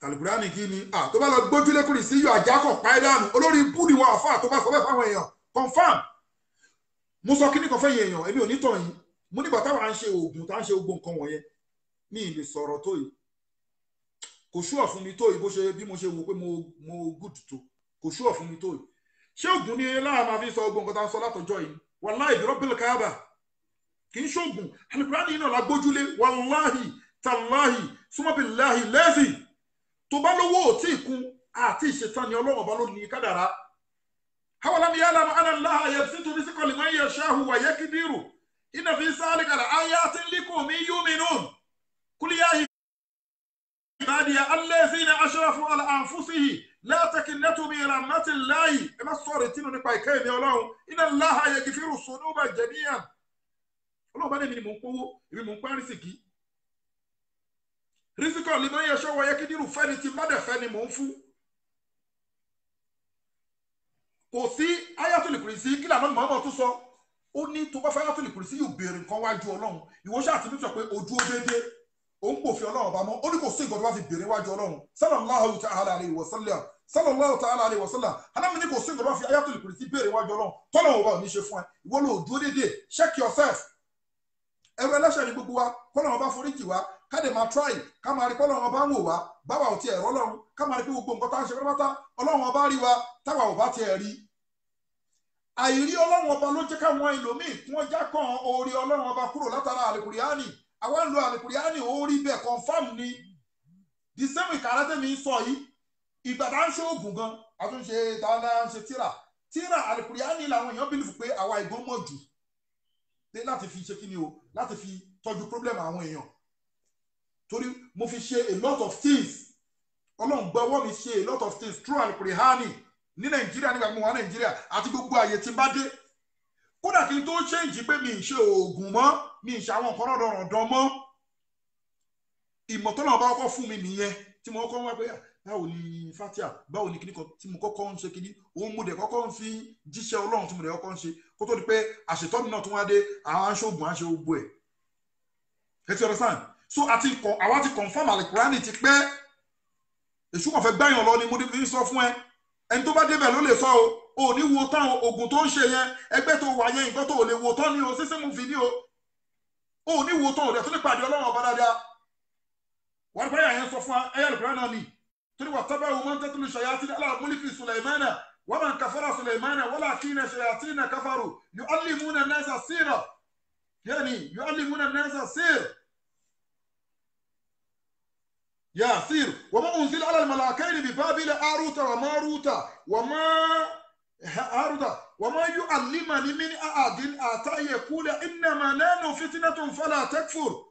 Al-Qur'ani kí ni tó bá lọ gbójúlé Kursi yóò àjákọ̀ pa ẹ́ dànù olórí búrì wọn àfáà tó bá sọ bẹ́ẹ̀ fáwọn èèyàn confam mo sọ kí ní kan fẹ́ yẹ èèyàn èmi ò ní tàn yín mo nígbà táwọn à ń ṣe oògùn tá à ń ṣe gbogbo nǹkan wọ̀nyẹn ní ìlè sọ̀rọ̀ tó yìí kò ṣúọ̀ fún mi tó yìí bó ṣe bí mo ṣe wò pé mo good tó kò ṣúọ̀ fún mi tó yìí ṣé oògùn ni lára máa fi sọ gbogbo nǹkan tá à ń sọ látọjọ́ yìí wallahi bi rabbil kaaba kì í ṣoògùn Al-Qur'ani yìí náà la gbójúlé wallahi tallahi summa billahi lẹ́sìn tó bá lówó ò tí ì kún àti ìṣetán ni ọlọ́run ọba ló ní kádàrá awalam ya'lamu anna Allaha yabsutu rizqa liman yasha'u wa yaqdiru inna fi dhalika la'ayatin liqawmin yu'minun qul ya ibadiya allazina ashrafu ala anfusihim la taqnatu min rahmatillahi ẹ má sọ̀rọ̀ tínú nípa ìkẹ́ mi ọlọ́run inna Allaha yaghfiru dhunuba jami'an ọlọ́run bá ní èmi ni mò ń pówó èmi mò ń pẹ́ rísìkì rísíkọ̀ liman yasha'u wa yaqdiru fẹ́ni tí mádẹ̀ fẹ́ni mò ń fún kò sí Ayatul Kursi kí lànà Muhammad tún sọ ó ní tó bá fẹ́ Ayatul Kursi yóò béèrè nǹkan wájú ọlọ́run ìwọ ṣáà ti sọ pé ojú ó déédéé ó ń pòfin ọlọ́run bá mọ́ ó ní kò sí nǹkan tó bá fi béèrè wájú ọlọ́run sallallahu ta'ala alayhi wa sallam sallallahu ta'ala alayhi wa sallam alámi ní kò sí nǹkan tó bá fi Ayatul Kursi béèrè wájú ọlọ́run tọ́lọ́run bá ò ní ṣe fún ẹ ìwọ ló dúró déédéé check yourself ẹrù ẹlẹ́ṣẹ̀ ní gbogbo wa kọ́lọ́run bá foríjì wa ká dẹ̀ máa try ká máa rí kọ́lọ́run bá ń wò wá báwa ò tiẹ̀ rọ́lọ́run ká máa rí pé gbogbo nǹkan tá ń ṣe pátápátá ọlọ́run ọba rí wa táwa ò bá tiẹ̀ rí àìrí ọlọ́run ọba ló jẹ́ káwọn ẹlòmíì tí wọ́n já kan orí ọlọ́run ọba kúrò látara Al-Qur'ani àwa ń lo Al-Qur'ani orí bẹ́ẹ̀ confam ni the same ìkàràtẹ́ mi ń sọ yìí ìgbà tá ń ṣe oògùn gan àtúnṣe tá ń ṣe tíra Al-Qur'ani làwọn èèyàn bìlìfù pé àwa ìgbọ́n mọ̀ jù láti fi ṣe kí ni o láti fi tọ́jú problem àwọn èèyàn torí mo fi ṣe a lot of things ọlọ́run gbọ́wọ́ mi ṣe a lot of things through Al-Qur'ani ní Nàìjíríà nígbà tí mo wà Nàìjíríà àti gbogbo àyè tí n bá dé kódà kí n tó change pé mi ì ṣe oògùn mọ́ mi ì ṣe àwọn nǹkan rọ̀dọ̀rọ̀dọ̀ mọ́ ìmọ̀ tó náà bá kọ́kọ́ fún mi nìyẹn tí mo kọ́kọ́ wá pé báwo ni fatia báwo ni kíní kan tí mo kọ́kọ́ ń ṣe kíní òun mo dẹ̀ kọ́kọ́ ń fi jíṣẹ́ ọlọ́run tí mo dẹ̀ kọ́kọ́ ń ṣe kó tó di pé àṣetọ́ni náà tún wá dé àwọn aṣọ́gun aṣọ gbogbo ẹ̀ ẹ ti understand so àwa ti confirm Al-Qur'ani ti pẹ́ èṣù kan fẹ́ gbáyàn lọ ni mo ní sọ fún ẹ ẹni tó bá débẹ̀ ló lè sọ o ò ní wo tán oògùn tó ń ṣe yẹn ẹgbẹ́ tó wà yẹn nǹkan tó lè wo tán ni o sísẹ́ mú fi ní o ò ní wo tán o dẹ̀ tó lè pàdé ọlọ́run ọba dáadáa wọ́n pẹ́ yẹn sọ fún ẹyẹ Al-Qur'ani náà ni torí wà tábà wọn máa ń tẹ́tù ṣayatin ala mulki Sulaymana wa man kafara Sulaymana walakina shayatina kafaru yu'allimuna an-nasa sirra yani yu'allimuna an-nasa sirra يا سير وما أنزل على الملائكين ببابل هاروت وماروت وما يعلمان من أحد حتى يقول إنما نحن فتنة فلا تكفر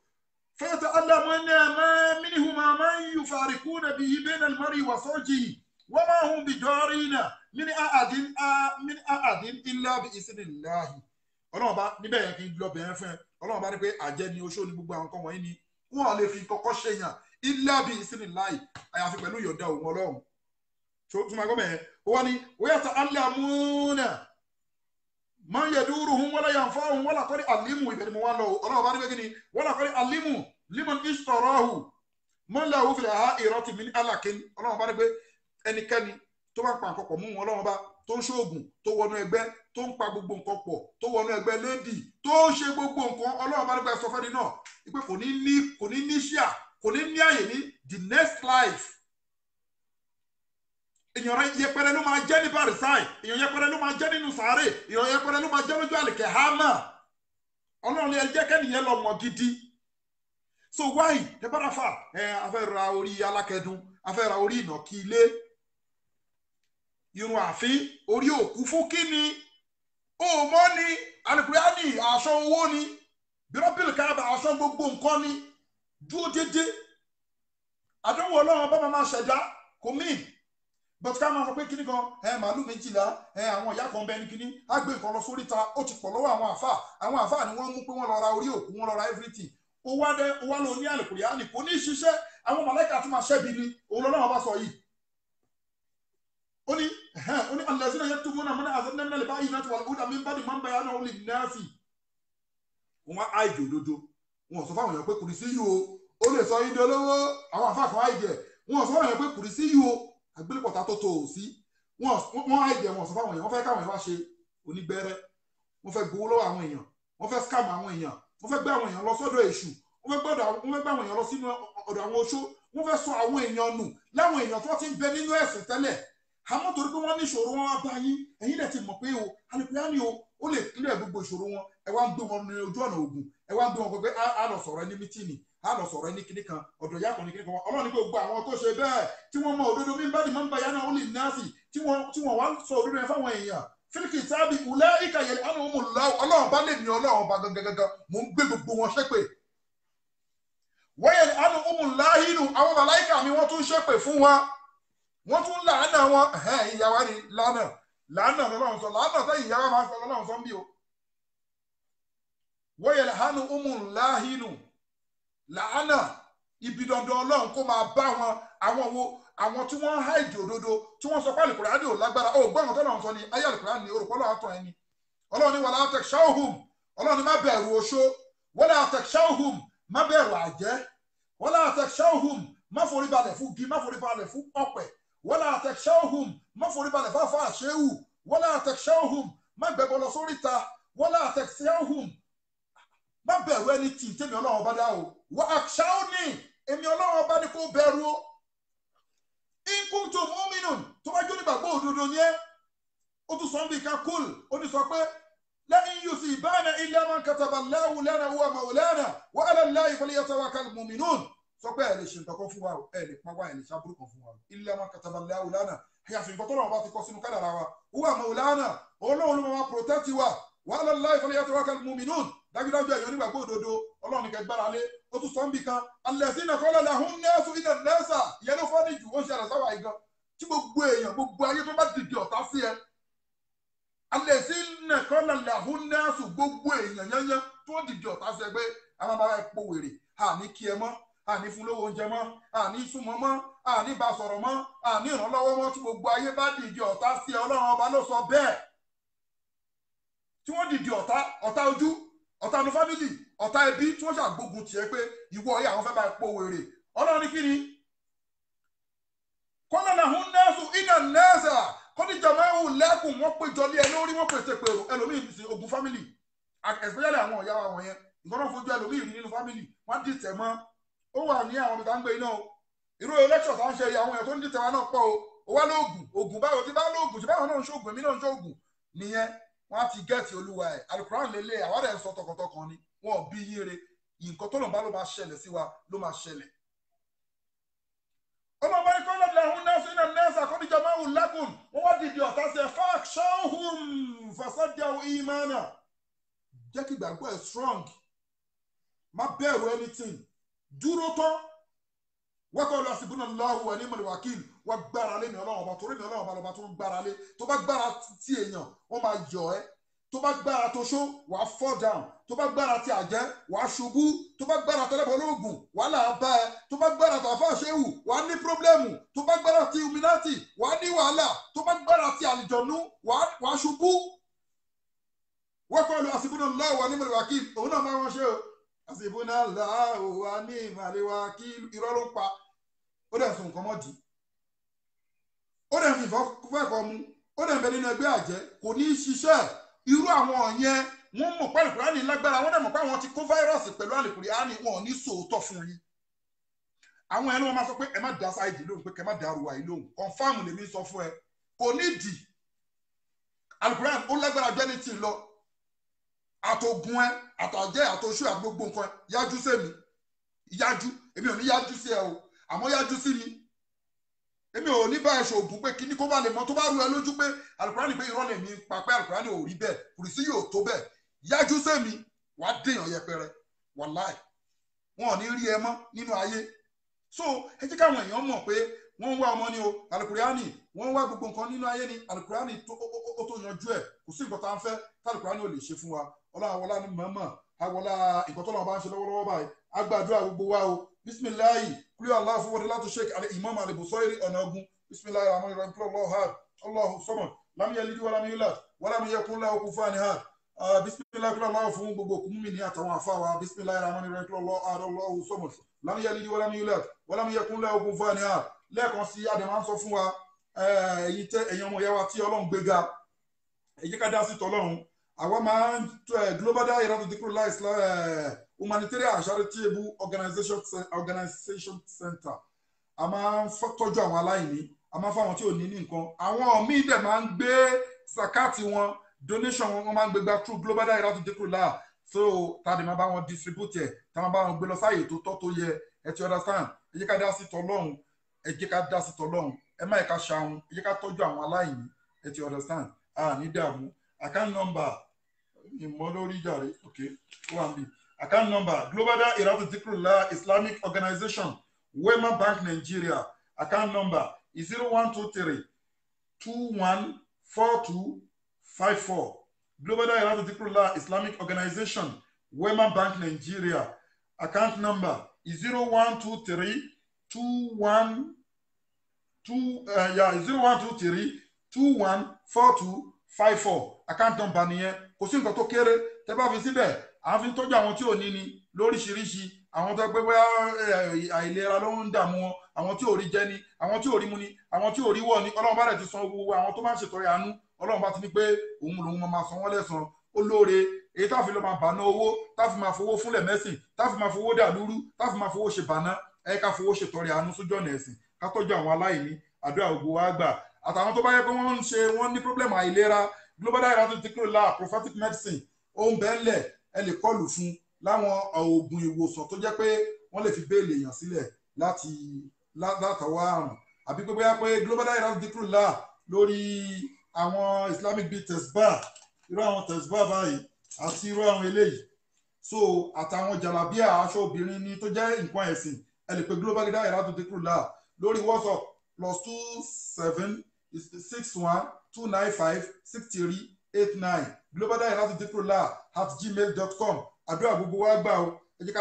فيتعلمون ما منهما من يفارقون به بين المرء وزوجه وما هم بضارين من أحد إلا بإذن الله. Ọlọ́run bá níbẹ̀ yẹn kí n lọ bẹ̀rẹ̀ fún ẹ Ọlọ́run bá ní pé àjẹ́ ni oṣó ni gbogbo àwọn nǹkan wọ̀nyí ni wọ́n lè fi kọ́kọ́ ṣèyàn ilá bíi ìsinmi láì àyàfi pẹ̀lú ìyọ̀dá òun ọlọ́run tó máa gbọ́ mẹ́rin ó wá ní wíyàtọ̀ alẹ́múnà máa ń yẹ dúró hun wọ́n láyà ń fọ́ hun wọ́n làkọ́rí alimu ìbẹ̀rẹ̀ mọ́ wá lọ ọlọ́run bá ní pé kí ni wọ́n làkọ́rí alimu limon istọ̀rọ̀hù máa ń lọ òfin àhá ìrọ́tì mi ní alákin ọlọ́run bá ní pé ẹnikẹ́ni tó bá ń pa nǹkan pọ̀ mú ọlọ́run bá tó ń ṣoògùn tó wọnú ẹgbẹ́ tó ń pa gbogbo nǹkan pọ̀ tó wọnú ẹgbẹ́ lédì tó ń ṣe gbogbo nǹkan ọlọ́run bá ní pé sọ fẹ́ni náà pé kò ní ní ṣíà kò ní ní àyè ní the next life èèyàn yẹpẹrẹ ló máa jẹ́ ní barisai èèyàn yẹpẹrẹ ló máa jẹ́ nínú sàárè èèyàn yẹpẹrẹ ló máa jẹ́ lójú àlìkẹ́ hama ọlọ́run ni ẹ jẹ́ kẹ́nìyẹn lọ mọ̀ gidi so why ẹ bá dáfà afẹ́ ra orí alákẹ́dùn afẹ́ ra orí ìnàkí ilé irun àfin orí òkú fún kíni ó mọ́ ni Al-Qur'ani aṣọ owó ni bírọ́pìlì káàbà aṣọ gbogbo nǹkan ni dúró dédé àdánwò ọlọ́run bá máa ṣẹ̀dá kò míì but ká máa sọ pé kíní kan màálù 12 àwọn ìyá kan bẹ ní kíní á gbé nǹkan lọ sórí ta ó ti pọ̀ lọ́wọ́ àwọn àfáà ni wọ́n mú pé wọ́n lọ ra orí òkú wọ́n lọ ra everything ó wá lọ ní Al-Qur'ani kò ní ṣiṣẹ́ àwọn màláíkà tó máa ṣẹ́bi ni òun lọ́wọ́ bá sọ yìí ó ní allazina yaktumuna ma anzalna minal bayyinati wal huda min ba'di ma bayyanahu lin-nasi wọn á àìjò òdodo wọn sọ fáwọn èèyàn pé kùrìsí yìí ó lè sọ yín di olówó àwọn àfáà kan àìjẹ wọn sọ fáwọn èèyàn pé kùrìsí yìí àgbélépọ̀tà tó tó sí wọn àìjẹ wọn sọ fáwọn èèyàn wọn fẹ́ káwọn èèyàn wá ṣe onígbẹ́rẹ́ wọn fẹ́ gbowó lọ́wọ́ àwọn èèyàn wọn fẹ́ scam àwọn èèyàn wọn fẹ́ gbé àwọn èèyàn lọ sọ́dọ̀ èṣù wọn fẹ́ gbé àwọn èèyàn lọ sínú ọ̀dọ̀ àwọn oṣó wọn fẹ́ sọ àwọn èèyàn nù láwọn èèyàn tó ti ń bẹ nínú ẹ̀sìn tẹ́lẹ̀ àmọ́ torí pé wọ́n ní ìṣòro wọn wá bá yín ẹ̀yin lè ti mọ̀ pé Al-Qur'ani ó lè kílẹ̀ gbogbo ìṣòro wọn ẹ wá ń gbé wọn ní ojú ọ̀nà ògùn ẹ wá ń gbé wọn pé á lọ sọ̀rọ̀ ẹni mítìnì á lọ sọ̀rọ̀ ẹni kíní kan ọ̀dọ̀ ìyá kan ní kíní kan ọlọ́run ní pé gbogbo àwọn tó ṣe bẹ́ẹ̀ tí wọ́n mọ òdodo min ba'di ma bayyanahu lin-nasi tí wọ́n wá sọ òdodo yẹn fáwọn èèyàn fil kitabi ulaika yal'anuhumullahu ọlọ́run bá lè ní ọlọ́run bá gangan mò ń gbé gbogbo wọn ṣépè wa yal'anuhumul-la'inu àwọn màláíkà mi wọ́n tún ṣépè fún wa wọ́n tún làánà wọn ìyàwó ni làánà lọ́lọ́run sọ làánà sẹ́yìn ìyàwó máa ń sọ lọ́lọ́run sọ ń bí o wọ́yẹ̀lẹ̀ hánú láhínú làánà ibi dandan ọlọ́run kó máa bá wọn àwọn tí wọ́n háìdì òdodo tí wọ́n sọ pé Al-Qur'ani ò lágbára ó gbọ́n àwọn tọ́lọ́run sọ ni ayé Al-Qur'ani orúkọ lọ́wọ́ àtọ̀ ẹni ọlọ́run ní wala takhshawhum ọlọ́run ní má bẹ̀rù oṣó wala takhshawhum má bẹ̀rù àjẹ́ wala takhshawhum má forí balẹ̀ fún gi má forí balẹ̀ fún ọ̀pẹ̀ wala takhshawhum má forí balẹ̀ fáfá àṣẹ́wù wala takhshawhum má gbẹ̀bọ̀ lọ sóríta wala takhshawhum má bẹ̀rù ẹni tí tèmi ọlọ́run ọba dá o wa akhshawni èmi ọlọ́run ọba ní kó bẹ̀rù o in kuntum mu'minun tó bá jó nígbàgbọ́ òdodo ni ẹ́ ó tún sọ ń bí ká kúl ó ní sọ pé lan yusibana illa man kataba Allahu lana huwa mawlana wa ala Allahi falyatawakkalul mu'minun sọ pé ẹ lè ṣe nǹkan kan fún wa o ẹ lè pa wá ẹ lè ṣàbúrò kan fún wa illa man kataba Allahu lana àyàfi nǹkan tó lọ́wọ́ bá ti kọ sínú kádàrá wa huwa mawlana ọlọ́run ló máa protect wa wa ala Allahi falyatawakkalul mu'minun dájúdájú ẹ̀yọ́ nígbàgbọ́ òdodo ọlọ́run kẹ gbára lé ó tún sọ ń bì kan allazina qala lahum nasu inna nasa ìyẹn ló fọ́ ní jù ó ń ṣe àrẹ̀sáwà igan tí gbogbo èèyàn gbogbo ayé tó bá dìde ọ̀tá sí ẹ alladhina qala lahum nasu gbogbo èèyàn yányán tó dìde ọ̀tá sẹ́gbẹ́ àwọn bàbá ẹ̀ pò wèrè àní kí ẹ mọ́ àní fún lówó oúnjẹ mọ́ àní súnmọ́ mọ́ àní bá sọ̀rọ̀ mọ́ àní ìrànlọ́wọ́ mọ́ tí gbogbo ayé bá dìde ọ̀tá sí ọlọ́run ọba ló sọ bẹ́ẹ̀ tí wọ́n dìde ọ̀tá ojú ọ̀tá nu fámìlì ọ̀tá ẹbí tí wọ́n ṣàgbógun tiẹ̀ pé ìwọ ọ̀yà àwọn fẹ́ bá pò wèrè ọlọ́run ní kí ni qala lahum nasu inna nasa kọ́díjà mẹ́wù lẹ́kùn wọ́n péjọ lé ẹ lórí wọ́n pèsè pèrò ẹlòmíì fi sin ogun fámìlì especially àwọn ọ̀yá wa wọ̀nyẹn nǹkan náà fojú ẹlòmíì rí nínú fámìlì wọ́n dìtẹ̀ mọ́ ó wà ní àwọn ibi tá ń gbé iná o irú election tá ń ṣe àwọn èèyàn tó ń dìtẹ̀ wa náà pọ̀ o wá lóògùn ògùn báwo ti bá lóògùn tí báwọn náà ń ṣoògùn èmi náà ń ṣoògùn nìyẹn wọ́n á ti gẹ́ẹ̀tì olúwa ẹ̀ alukuran lélẹ̀ àwọn rẹ̀ ń sọ tọkàntọkàn ni wọn ò bí yín re nǹkan tó lọ́nà bá ló máa ṣẹlẹ̀ sí wa ló máa ṣẹlẹ̀ ọmọ bá ní kọ́ lọ́dọ̀ ẹ̀hún náà sí iná nẹ́ẹ̀sì àkọ́díjà máa wù lákùn wọ́n wá dìde ọ̀tá sí ẹ̀ fáṣọ́hùn fàṣọ́díàwó ìmánà jẹ́ kí ìgbàgbọ́ ẹ̀ strong má bẹ̀rù anything dúró tán wákọ̀ lọ sí ibùnà lọ́wọ́ ẹ̀ ní mọ̀lẹ́wàkìl wọ́n gbára lé ní ọlọ́run ọba torí ní ọlọ́run ọba lọ́ba tó ń gbára lé tó bá gbára tí èèyàn wọ́n máa yọ̀ ẹ́ tó bá gbára tó ṣó wà á fall down tó bá gbára tí àjẹ́ wà á ṣubú tó bá gbára tẹ́lẹ̀bọ̀ lóògùn wàhálà á bá ẹ tó bá gbára tó àfáà ṣéwù wà á ní pírọ́blẹ́mù tó bá gbára tí illuminati wà á ní wàhálà tó bá gbára tí àlìjọ̀nú wà á ṣubú. wọ́n kọ́ lu àsìbúnà lọ́wọ́ wa ní mọ̀lẹ́wàkìl òun náà máa wọ́n ṣe o àsìbúnà lọ́wọ́ wa ní mọ̀lẹ́wàkìl irọ́ ló ń pa ó dẹ̀ sùn nǹkan mọ́dì ó dẹ̀ fi ìfọ́fẹ́kọ̀ mu ó dẹ̀ ń bẹ nínú ẹgbẹ́ àjẹ́ kò ní í ṣiṣẹ́ irú àwọn yẹn wọ́n mọ̀ pé àlùkùránì lágbára wọ́n dẹ̀ mọ̀ pé àwọn ti kó fáírọ́ọ̀sì pẹ̀lú àlùkùránì wọn ò ní sòótọ́ fún yín àwọn ẹni wọn máa sọ pé ẹ má dá sáìdì lóhùn pé kẹ má dá arúgbó yìí lóhùn kọ̀ǹfàmù lèmi sọ fún ẹ kò ní dì àlùkùránì ó lágbára jẹ́ ní tì lọ àtògùn ẹ àtàjẹ́ àtòṣù àgbogbo nǹkan yájú sẹ́mi yájú èmi ò ní yájú sí ẹ o àmọ́ yájú sí mi èmi ò ní bá ẹ ṣoògùn pé kíní kó bá lè mọ tó bá rú ẹ lójú pé alukurani pé irọ́ lè mi pa pé alukurani ò rí bẹ́ẹ̀ kùrìsí yóò tó bẹ́ẹ̀ yájú sẹ́mi wàá dèèyàn yẹpẹrẹ wàláì wọn ò ní rí ẹ mọ́ nínú ayé so ẹ jẹ́ káwọn èèyàn mọ̀ pé wọ́n ń wá ọmọ ni o alukurani wọ́n ń wá gbogbo nǹkan nínú ayé ni alukurani ó tó yanjú ẹ̀ kò sí nǹkan tá à ń fẹ́ alukurani ò lè ṣe fún wa ọlọ́wọ́lá ni mọ̀ọ́mọ̀ àwọlá nǹkan tó lọ́wọ́ bá ń ṣe lọ́wọ́lọ́wọ́ báyìí agbàdúrà gbogbo wa o bisimilayi kúlẹ̀ aláwọ̀ fún wọlé láti sheik imam alibusoiri ọ̀nà ogun bisimilayi rahman rahim kúlẹ̀ allahu had allahu samad lam yalid wa lam yulad wa lam yakun lahu kufuwan ahad bisimilayi kúlẹ̀ aláwọ̀ fún gbogbo kùmùmí ní àtàwọn afáwa bisimilayi rahman rahim kúlẹ̀ allahu had allahu samad lam yalid wa lam yulad wa lam yakun lahu kufuwan ahad lẹ́ẹ̀kan sí adama sọ fún wa ẹ̀yin ọmọ ìyá wa tí Ọlọ́run gbéga ẹ jẹ́ ká dá sí tọ́lọ́run àwa máa ń Global Dahiratu Dhikrlahi humanitarian and charitable organization center a máa ń tọ́jú àwọn aláìní a máa ń fáwọn tí ò ní nǹkan àwọn míì dẹ̀ máa ń gbé zakati wọn donation wọn máa ń gbé gbá through Global Dahiratu Dhikrlahi so tàbí máa bá wọn distribute ẹ̀ tá máa bá wọn gbé lọ sáàyè tó tọ́ tó yẹ ẹ ti understand ẹ jẹ́ ká dá sí tọ́lọ́run ẹ jẹ́ ká dá sí tọ́lọ́run ẹ má yẹ ká ṣàwọn ẹ jẹ́ ká tọ́jú àwọn aláìní ẹ ti understand ní dààmú account number ìmọ̀ lórí jàre okay one b account number Global Dahiratu Dhikrlahi Islamic Organization Wema Bank Nigeria account number is 0123 214254 Global Dahiratu Dhikrlahi Islamic Organization Wema Bank Nigeria account number is 0123 214254 account number nìyẹn kò sí nǹkan tó kéré tẹ́ bá fi síbẹ̀ à ń fi tọ́jú àwọn tí ò ní ni lóríṣiríṣi àwọn tó gbé bóyá àìlera ló ń dààmú wọn àwọn tí ò rí jẹ ni àwọn tí ò rí mu ni àwọn tí ò rí wọ̀ ni Ọlọ́run bá rẹ̀ ti san owó àwọn tó máa ń ṣètọrẹ àánú Ọlọ́run bá ti ní pé òun lòun máa san wọ́n lẹ́san ó lóore èyí tá fi lọ máa bàná owó tá fi máa fowó fúnlẹ̀ mẹ́sìn tá fi máa fowó dà lúrú tá fi máa fowó ṣe bàná ẹ ká fowó ṣètọrẹ àánú sójú ọ̀nà ẹ̀sìn ká tọ́jú àwọn aláìní àdúrà gbogbo wa gbà àtàwọn tó bá yẹ pé wọ́n ní pọ́blẹ́mù àìlera Global Dahiratu Dhikrlahi prophetic medicine ó ń bẹ́ẹ̀lẹ̀ ẹ lè kọlù fún láwọn oògùn ìwòsàn tó jẹ́ pé wọ́n lè fi béèlì èèyàn sílẹ̀ látàwọ́ àrùn àbí pé bóyá pé Global Dahiratu Dhikrlahi lórí àwọn Islamic bíi tesbah irú àwọn tesbah báyìí àti irú àwọn eléyìí so àtàwọn jàlábíà aṣọ obìnrin ni tó jẹ́ nǹkan ẹ̀sìn ẹ lè pe Global Dahiratu Dhikrlahi lórí WhatsApp +2761 295 63 89 globaldahiratu@gmail.com. àdúrà gbogbo wa gbà o ẹ jẹ́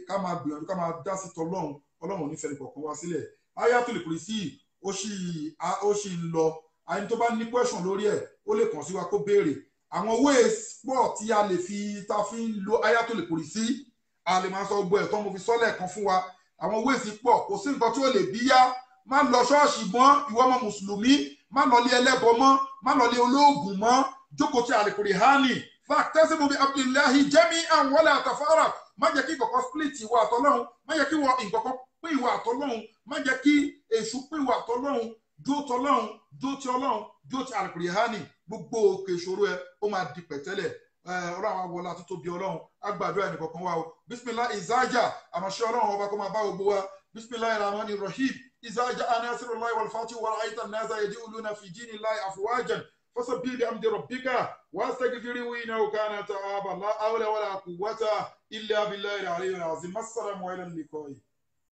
ká máa gbìyànjú ká máa dá sí tọlọ́run ọlọ́run ò ní fẹ́ni kọ̀ọ̀kan wá sílẹ̀. Ayatul Kursi ó sì ń lọ àyìn tó bá ní question lórí ẹ̀ ó lè kàn sí wa kó béèrè. àwọn ways pọ̀ tí a lè fi ń lo Ayatul Kursi a lè máa sọ gbogbo ẹ̀ tó mo fi sọ́lẹ̀ kan fún wa. àwọn ways pọ̀ kò sí nǹkan tí ó lè bí yá. má lọ ṣọ́ọ̀ṣì mọ́ ìwọ ọmọ mùsùlùmí, má lọ lé ẹlẹ́bọ mọ́, má lọ lé olóògùn mọ́, jókòó ti Al-Qur'ani fa'tasimu bi hablillahi jami'an wala tafarraqu. má jẹ́ kí ìkọ̀kọ̀ split ìwà àtọ́lọ́run, má jẹ́ kí ìkọ̀kọ̀ pín ìwà àtọ́lọ́run, má jẹ́ kí èṣù pín ìwà àtọ́lọ́run, dúró tọ́lọ́run, dúró ti ọlọ́run, dúró ti Al-Qur'ani. gbogbo òkè ìṣòro ẹ ó máa di pẹ̀tẹ́lẹ̀. ọlọ́run àwọn wọlá tó tóbi ọlọ́run agbàdúrà ẹnì kọ̀ọ̀kan wa o. Bismillah ìzájà àmọ̀ṣẹ́ ọlọ́run ọba kó máa bá gbogbo wa. Bismillahir Rahmanir Rahim. إذا جاء ناصر الله والفتح ورأيت الناس يدخلون في دين الله أفواجا فسبح بحمد ربك واستغفره إنه كان توابا لا حول ولا قوة إلا بالله العلي العظيم. السلام على اللقاء.